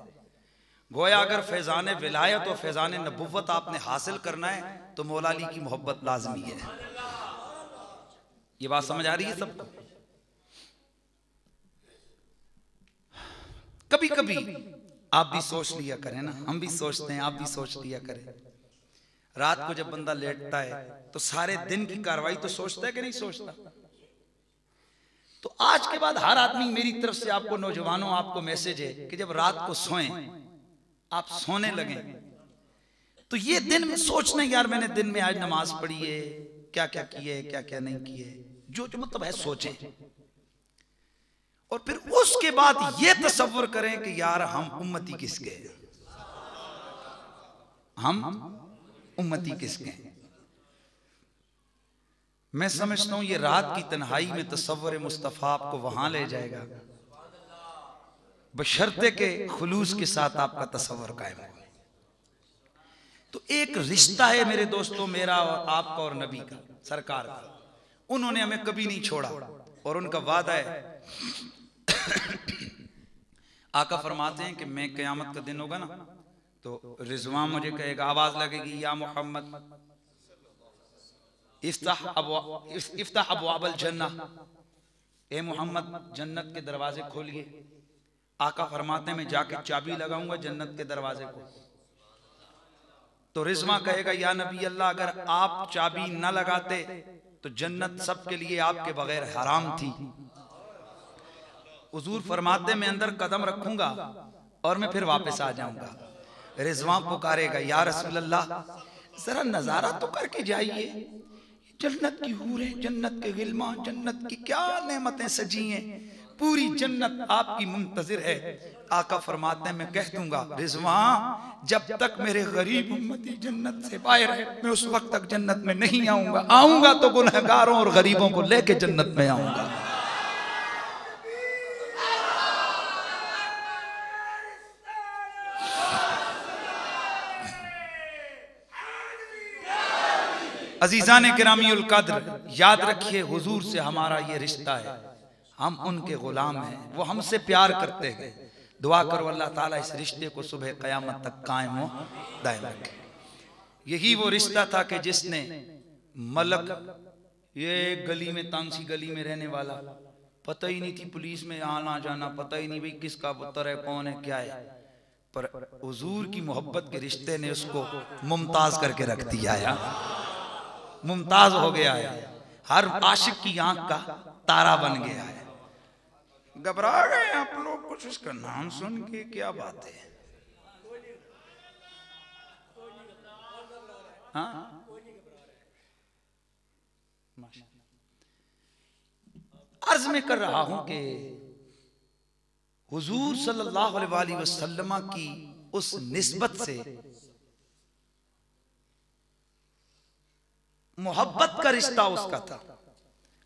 गोया अगर फैज़ान विलायत और फैज़ान नबुव्वत आपने हासिल करना है तो मौला अली की मोहब्बत लाजमी है। ये बात समझ आ रही है सबको? कभी कभी आप भी सोच लिया करें ना, हम भी सोचते हैं, आप भी सोच लिया करें, रात को जब बंदा लेटता है तो सारे दिन की कार्रवाई तो सोचता है कि नहीं सोचता। तो आज के बाद हर आदमी, मेरी तरफ से आपको नौजवानों, आपको मैसेज है कि जब रात को सोएं, आप सोने लगे तो ये दिन में सोचना, यार मैंने दिन में आज नमाज पढ़ी है, क्या क्या किए, क्या क्या नहीं किए, जो जो मतलब है सोचे। और फिर उसके बाद ये तसव्वुर करें कि यार हम उम्मती किसके, हम उम्मती किसके। मैं समझता हूं ये रात की तन्हाई में तसव्वुर मुस्तफा आपको वहां ले जाएगा, बशर्ते के खुलूस के साथ आपका तसव्वुर कायम हो। तो एक रिश्ता है मेरे दोस्तों, मेरा और आपका और नबी का, सरकार का। उन्होंने हमें कभी नहीं छोड़ा और उनका वादा है। आका फरमाते हैं कि मैं क़यामत का दिन होगा ना तो रिजवान मुझे कहेगा, आवाज लगेगी, या मोहम्मद इफ्ताह अबवाबल जन्नह, ए मोहम्मद जन्नत के दरवाजे खोलिए। आका फरमाते हैं मैं जाके चाबी लगाऊंगा जन्नत के दरवाजे को। तो रिजवा कहेगा, या नबी अल्लाह, अगर आप चाबी न लगाते तो जन्नत सबके लिए आपके बगैर हराम थी। हुजूर फरमाते मैं अंदर कदम रखूंगा और मैं फिर वापस आ जाऊंगा। रिजवा पुकारेगा, या रसूल अल्लाह, जरा नजारा तो करके जाइए, जन्नत की हूरें, जन्नत के गिलमा, जन्नत की क्या नेमतें सजी हैं, पूरी जन्नत आपकी मुंतजिर है। आका फरमाते हैं मैं कह दूंगा, रिजवा जब तक मेरे गरीब उम्मती जन्नत से बाहर है मैं उस वक्त तक जन्नत में नहीं आऊंगा। आऊंगा तो गुनहगारों और गरीबों को लेके जन्नत में आऊंगा। अजीजान किरामीउल कद्र, याद रखिए हुजूर से हमारा ये रिश्ता है, हम उनके गुलाम हैं, वो हमसे प्यार करते हैं। दुआ करो अल्लाह ताला इस रिश्ते को सुबह क़यामत तक कायम हो दायम रखे। यही वो रिश्ता था कि जिसने मलक, ये गली में, तांसी गली में रहने वाला, पता ही नहीं थी पुलिस में आना जाना, पता ही नहीं भाई किसका पुत्र है, कौन है, क्या है, पर हुजूर की मोहब्बत के रिश्ते ने उसको मुमताज करके रख दिया है, मुमताज हो गया है, हर आशिक की आंख का तारा बन गया है। घबरा गए आप लोग कुछ उसका नाम सुन के, क्या बात है। हाँ, अर्ज में कर रहा हूं कि हुजूर सल्लल्लाहु अलैहि वसल्लम की उस निस्बत से मोहब्बत का रिश्ता उसका था।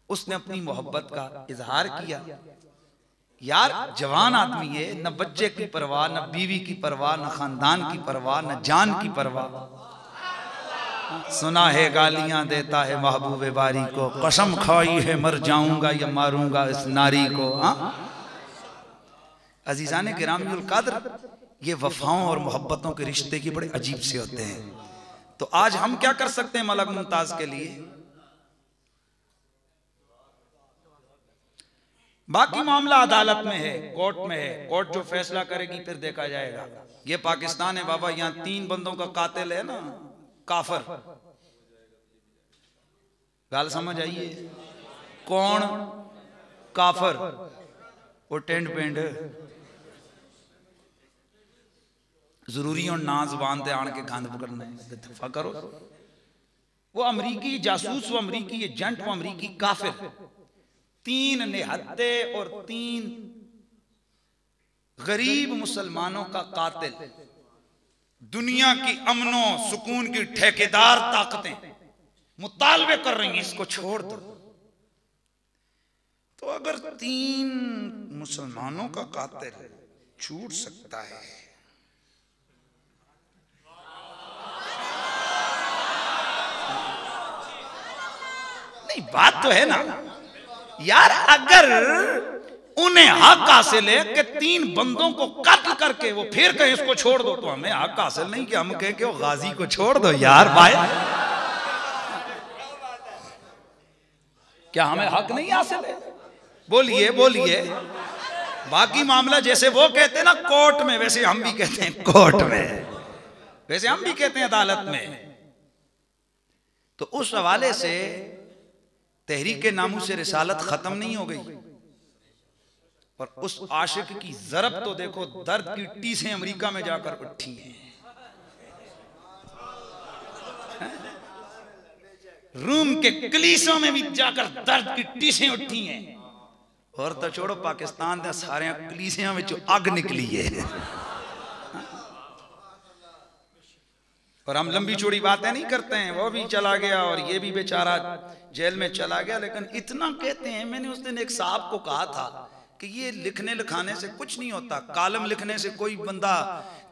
उसने अपनी मोहब्बत का इजहार किया। यार जवान आदमी है, न बच्चे की परवाह, न बीवी की परवाह, न खानदान की परवाह, न जान की परवाह। सुना है गालियां देता है महबूबे बारी को, कसम खाई है मर जाऊंगा या मारूंगा इस नारी को। अजीजान गिरामीउल कद्र, ये वफाओं और मोहब्बतों के रिश्ते की बड़े अजीब से होते हैं। तो आज हम क्या कर सकते हैं मलक मुमताज के लिए? बाकी मामला अदालत में है, कोर्ट में है, कोर्ट जो फैसला करेगी फिर देखा जाएगा। ये पाकिस्तान है बाबा, यहाँ 3 बंदों का कातिल है ना, काफर। गाल समझ आइए, कौन काफर? वो टेंट पेंट जरूरी और नाज बांधते आन के गंद पकड़ना है, दफा करो। वो अमरीकी जासूस, वो अमरीकी एजेंट, वो अमरीकी काफिर, 3 निहत्ते और 3 गरीब मुसलमानों का कातिल, दुनिया की अमनो सुकून की ठेकेदार ताकतें मुतालबे कर रही हैं इसको छोड़ दो। तो अगर 3 मुसलमानों का कातिल छूट सकता है, नहीं बात तो है ना यार, अगर उन्हें हक हासिल है कि 3 बंदों को कत्ल करके वो फिर कहे इसको छोड़ दो, तो हमें हक हासिल नहीं कि हम कहे कि वो गाजी को छोड़ दो। यार भाई, क्या हमें हक नहीं हासिल है? बोलिए बोलिए। बाकी मामला जैसे वो कहते हैं ना कोर्ट में, वैसे हम भी कहते हैं कोर्ट में, वैसे हम भी कहते हैं अदालत में। तो उस हवाले से तहरीक नामू से रिसालत खत्म नहीं हो गई, और उस आशिक की जरब तो देखो, दर्द की टीसें अमेरिका में जाकर उठी हैं, रूम के कलीसों में भी जाकर दर्द की टीसें उठी हैं, और तो छोड़ो पाकिस्तान दे सारे कलीसियां में अग निकली है। और हम लंबी चौड़ी बातें नहीं करते हैं, वो भी चला गया और ये भी बेचारा जेल में चला गया, लेकिन इतना कहते हैं, मैंने उस दिन एक साहब को कहा था कि ये लिखने लिखाने से कुछ नहीं होता, कालम लिखने से कोई बंदा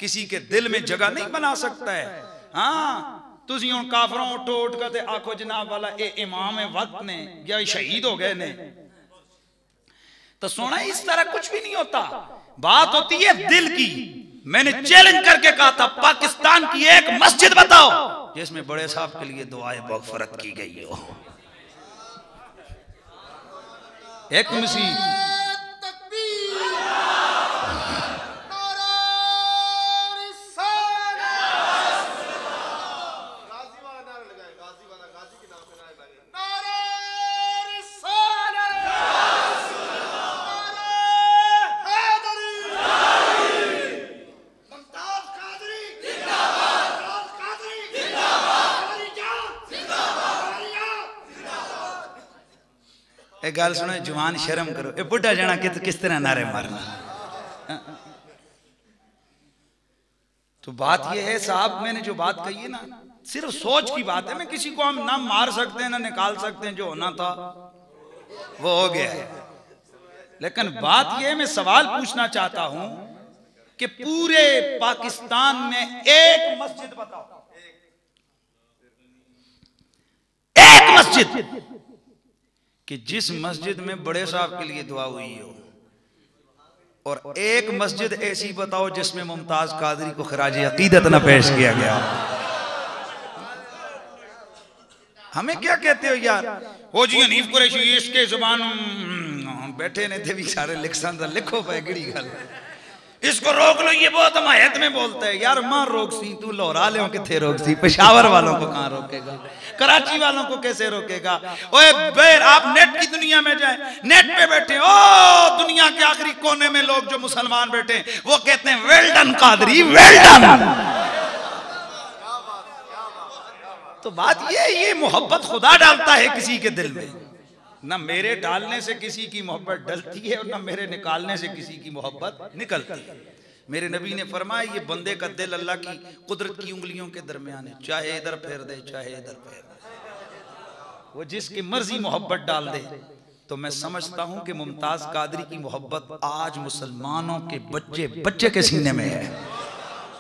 किसी के दिल में जगह नहीं बना सकता है। हाँ, तुसी हुण काफरों उठो उठ कर आखो जनाब वाला ए इमाम वक्त ने या शहीद हो गए ने, तो सुना इस तरह कुछ भी नहीं होता, बात होती है दिल की। मैंने चैलेंज करके कहा था, पाकिस्तान की एक मस्जिद बताओ जिसमें बड़े साहब के लिए दुआए मग़फ़िरत की गई हो। एक मस्जिद एक गाल सुनो, जवान शर्म करो, ए बुढ़ा जाना किस तरह नारे मारना। तो बात ये है साहब, मैंने जो बात कही है ना, सिर्फ सोच की बात है। मैं किसी को हम ना मार सकते हैं ना निकाल सकते हैं, जो होना था वो हो गया है। लेकिन बात ये है, मैं सवाल पूछना चाहता हूं कि पूरे पाकिस्तान में एक मस्जिद बताओ, एक मस्जिद कि जिस मस्जिद में बड़े साहब के लिए दुआ हुई हो, और एक मस्जिद ऐसी बताओ जिसमें मुमताज कादरी को खराज अकीदत न पेश किया गया। हमें क्या कहते हो यार, हो जी हनीफ कुरैशी इसके जुबान बैठे ने थे भी सारे लिखो पे गिड़ी गल, इसको रोक लो, ये बहुत हमायत में बोलता है। यार मां रोक सी, तू लोहरा ले किथे रोक सी, पेशावर वालों को कहां रोकेगा, कराची वालों को कैसे रोकेगा। ओए बेर, आप नेट की दुनिया में जाए, नेट पे बैठे ओ दुनिया के आखिरी कोने में लोग जो मुसलमान बैठे, वो कहते हैं well done Qadri, well done. तो बात ये मोहब्बत खुदा डालता है किसी के दिल में, ना मेरे डालने से किसी की मोहब्बत डलती है और ना मेरे निकालने से किसी की मोहब्बत निकलती है। मेरे नबी ने फरमाया, ये बंदे का दिल अल्लाह की कुदरत की उंगलियों के दरमियान है, चाहे इधर फेर दे चाहे इधर फेर दे, वो जिसकी मर्जी मोहब्बत डाल दे। तो मैं समझता हूं कि मुमताज कादरी की मोहब्बत आज मुसलमानों के बच्चे बच्चे के सीने में है।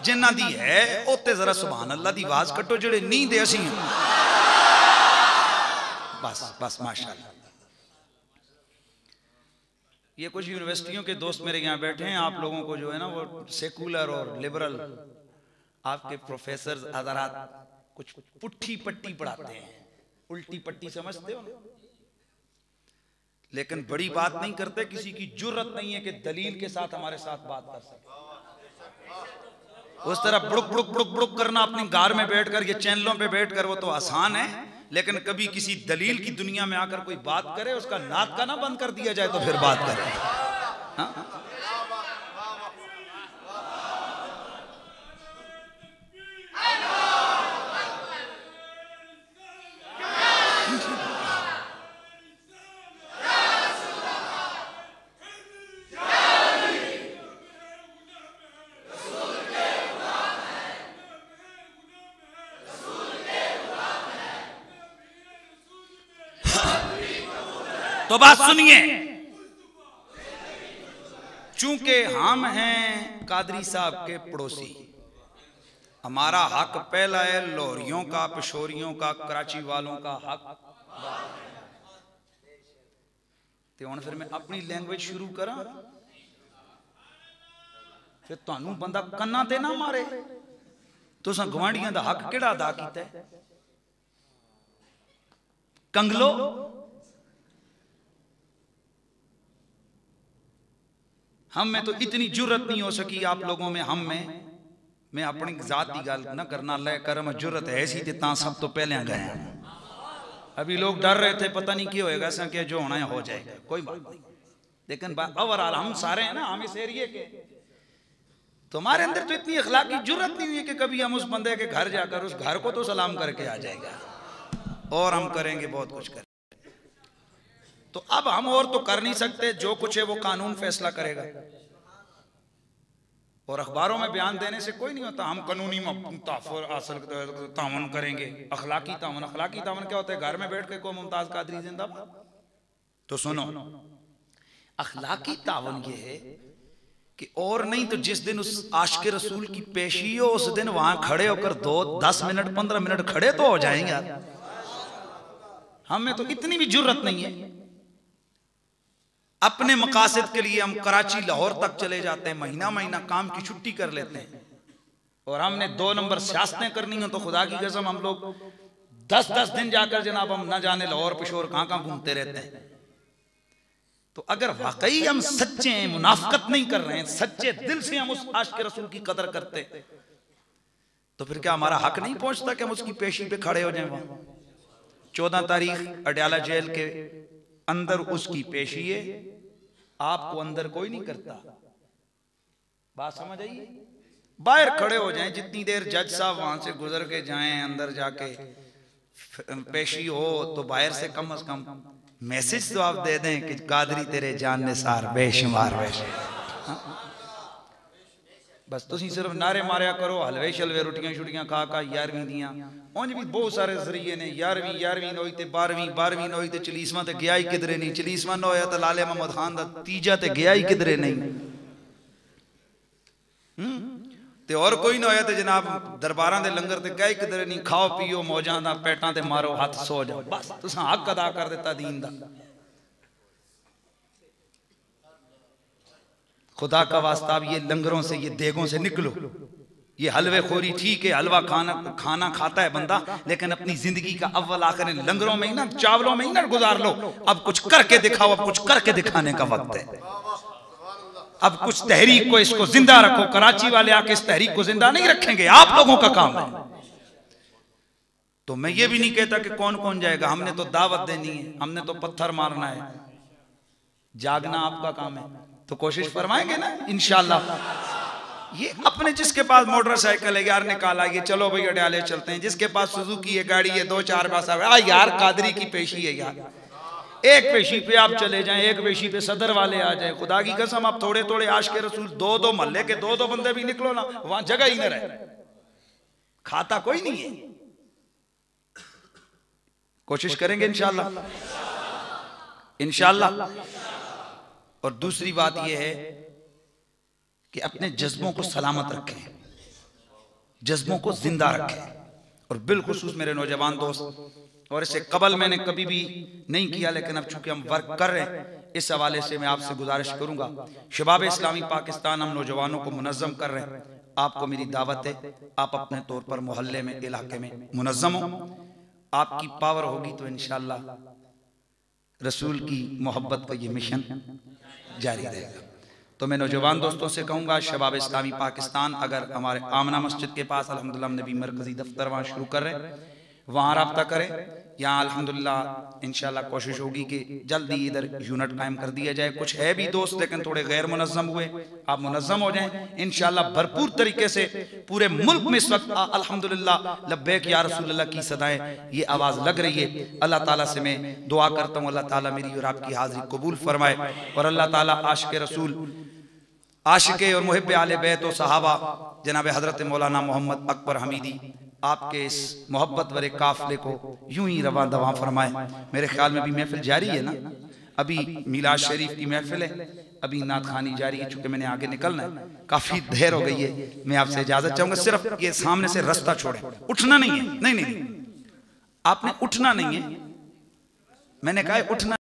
जिन्ना दी है ओते जरा सुभान अल्लाह दी आवाज कटो, जेड़े नींद दे असी बस बस माशाअल्लाह। ये कुछ यूनिवर्सिटियों के दोस्त मेरे यहाँ बैठे हैं, आप लोगों को जो है ना वो सेकुलर और लिबरल आपके प्रोफेसर हज़रात कुछ पुट्ठी पट्टी पढ़ाते हैं, उल्टी पट्टी समझते हो ना, लेकिन बड़ी बात नहीं करते। किसी की जुर्रत नहीं है कि दलील के साथ हमारे साथ बात कर सके। उस तरह बुड़ुक बुड़ुक बुड़ुक बुड़ुक करना अपनी कार में बैठकर, ये चैनलों पे बैठकर, वो तो आसान है, लेकिन कभी किसी दलील की दुनिया में आकर कोई बात करे, उसका नाक का ना बंद कर दिया जाए तो फिर बात करे। हाँ? तो बात सुनिए, चूंकि हम हैं कादरी साहब के पड़ोसी, हमारा हक पहला है, लोहरियों का, पिशोरियों का, कराची वालों का हक। तो हुण फिर मैं अपनी लैंग्वेज शुरू करा, फिर तुहानू बंदा कन्ना ते ना मारे। तुसां गवांढियां दा हक किहड़ा अदा कीता है? कंगलो हम में तो इतनी जुर्रत नहीं हो सकी आप लोगों में, हम में मैं अपनी जात की गल ना करना, ले करम जुर्रत है सी ते तां सब तो पहले गए। अभी लोग डर रहे थे पता नहीं क्या होएगा, ऐसा क्या जो होना है हो जाएगा, कोई बात नहीं। लेकिन ओवरऑल हम सारे हैं ना, हम इस एरिए के, तुम्हारे अंदर तो इतनी अखलाकी जुर्रत नहीं हुई है कि कभी हम उस बंदे के घर जाकर उस घर को तो सलाम करके आ जाएगा, और हम करेंगे बहुत कुछ करेंगे। तो अब हम और तो कर नहीं सकते, जो कुछ है वो कानून फैसला करेगा, और अखबारों में बयान देने से कोई नहीं होता। हम कानूनी तावन करेंगे, अखलाकी तावन। अखलाकी तावन क्या होता है? घर में बैठ के को मुमताज कादरी जिंदाबाद। तो सुनो, अखलाकी तावन ये है कि और नहीं तो जिस दिन उस आशिक रसूल की पेशी हो उस दिन वहां खड़े होकर 10 मिनट 15 मिनट खड़े तो हो जाएंगे। हमें तो इतनी भी जुर्रत नहीं है। अपने मकासद के लिए हम कराची लाहौर तक चले जाते हैं, महीना महीना काम की छुट्टी कर लेते हैं, और हमने 2 नंबर सियासतें करनी हो तो खुदा की कसम हम लोग 10-10 दिन जाकर जनाब हम न जाने लाहौर पेशोर कहां कहां घूमते रहते हैं। तो अगर वाकई हम सच्चे हैं, मुनाफिकत नहीं कर रहे हैं, सच्चे दिल से हम उस आशिक रसूल की कदर करते, तो फिर क्या हमारा हक नहीं पहुंचता कि हम उसकी पेशी पे खड़े हो जाएं? वहां 14 तारीख अडयाला जेल के अंदर उसकी पेशी है, आपको अंदर कोई नहीं करता। बात समझ आई? बाहर खड़े हो जाएं, जितनी देर जज साहब वहां से गुजर के जाएं, अंदर जाके पेशी हो तो बाहर से कम मैसेज तो आप दे दें कि कादरी तेरे जान निसार बेशुमार बेशुमार। बस तुसी सिर्फ नारे मारिया करो, हलवे शलवे रोटियां शुटियां खा खा 11वीं दियां। उंज भी बहुत सारे जरिए ने, 11वीं होई ते 12वीं होई ते 40वां ते गया ही किधरे नहीं, 40वां न होया तो लाले मोहम्मद खान दा तीजा ते गया ही किधरे नहीं, ते और कोई ना होया ते जनाब दरबारां दे लंगर ते गए किधरे नहीं। खाओ पियो मौजां दा, पेटां ते मारो हाथ सो जाओ, बस तुसां हक अदा कर दिता दीन दा। खुदा का वास्ता अब ये लंगरों से, ये देगों से निकलो। ये हलवे खोरी ठीक है, हलवा खाना खाता है बंदा, लेकिन अपनी जिंदगी का अव्वल आखिर लंगरों में ही ना, चावलों में ही ना गुजार लो। अब कुछ करके दिखाओ, अब कुछ करके दिखाने का वक्त है। अब कुछ तहरीक को, इसको जिंदा रखो। कराची वाले आके इस तहरीक को जिंदा नहीं रखेंगे, आप लोगों का काम है। तो मैं ये भी नहीं कहता कि कौन कौन जाएगा, हमने तो दावत देनी है, हमने तो पत्थर मारना है, जागना आपका काम है। तो कोशिश फरमाएंगे ना इंशाल्लाह। ये अपने जिसके पास मोटरसाइकिल है यार निकाला, ये चलो भाई अडयाले चलते हैं। जिसके पास सुजुकी है गाड़ी है, 2-4 बस यार कादरी की पेशी है यार, एक पेशी पे आप चले जाएं, एक पेशी पे सदर वाले आ जाएं। खुदा की कसम आप थोड़े थोड़े आशिक रसूल 2-2 मोहल्ले के 2-2 बंदे भी निकलो ना, वहां जगह ही न रहे, खाता कोई नहीं है। कोशिश करेंगे इंशाल्लाह इंशाल्लाह। और दूसरी बात यह है कि अपने जज्बों को सलामत रखें, जज्बों को जिंदा रखें। और बिलखुसूस मेरे नौजवान दोस्त, और इससे कबल मैंने कभी भी नहीं किया, लेकिन अब चूंकि हम वर्क कर रहे हैं, इस हवाले से मैं आपसे गुजारिश करूंगा। शबाब इस्लामी पाकिस्तान हम नौजवानों को मुनज़्ज़म कर रहे हैं। आपको मेरी दावत है, आप अपने तौर पर मोहल्ले में, इलाके में मुनज़्ज़म हो। आपकी पावर होगी तो इंशाअल्लाह रसूल की मोहब्बत का ये मिशन जारी रहेगा। तो मैं नौजवान दोस्तों से कहूँगा, शबाब इस्लामी पाकिस्तान अगर हमारे आमना मस्जिद के पास अल्हम्दुलिल्लाह हमने भी मरकजी दफ्तर वहाँ शुरू कर रहे हैं, वहाँ रब्ता करें। यहाँ अल्हम्दुलिल्लाह इंशाल्लाह कोशिश होगी कि जल्दी इधर यूनिट कायम कर दिया जाए। कुछ है भी दोस्त लेकिन थोड़े गैर मुनज़्ज़म हुए, आप मुनज़्ज़म हो जाएं इंशाल्लाह। भरपूर तरीके से पूरे मुल्क में इस वक्त अल्हम्दुलिल्लाह लब्बैक या रसूलल्लाह की सदाएं ये आवाज़ लग रही है। अल्लाह ताला से मैं दुआ करता हूँ, अल्लाह ताला मेरी और आपकी हाज़िरी कबूल फरमाए, और अल्लाह ताला आशिक़ रसूल, आशिक़ और मुहिब्ब आले बैत और सहाबा जनाब हज़रत मौलाना मोहम्मद अकबर हमीदी आपके इस मोहब्बत भरे काफिले को यूं ही रवा दवा फरमाए। मेरे ख्याल में भी महफिल जारी है ना, अभी मिलाद शरीफ की महफिल है, अभी नात खानी जारी है। चूंकि मैंने आगे निकलना है, काफी देर हो गई है, मैं आपसे इजाजत चाहूंगा। सिर्फ ये सामने से रास्ता छोड़े, उठना नहीं है। नहीं नहीं, आपने उठना नहीं है, मैंने कहा उठना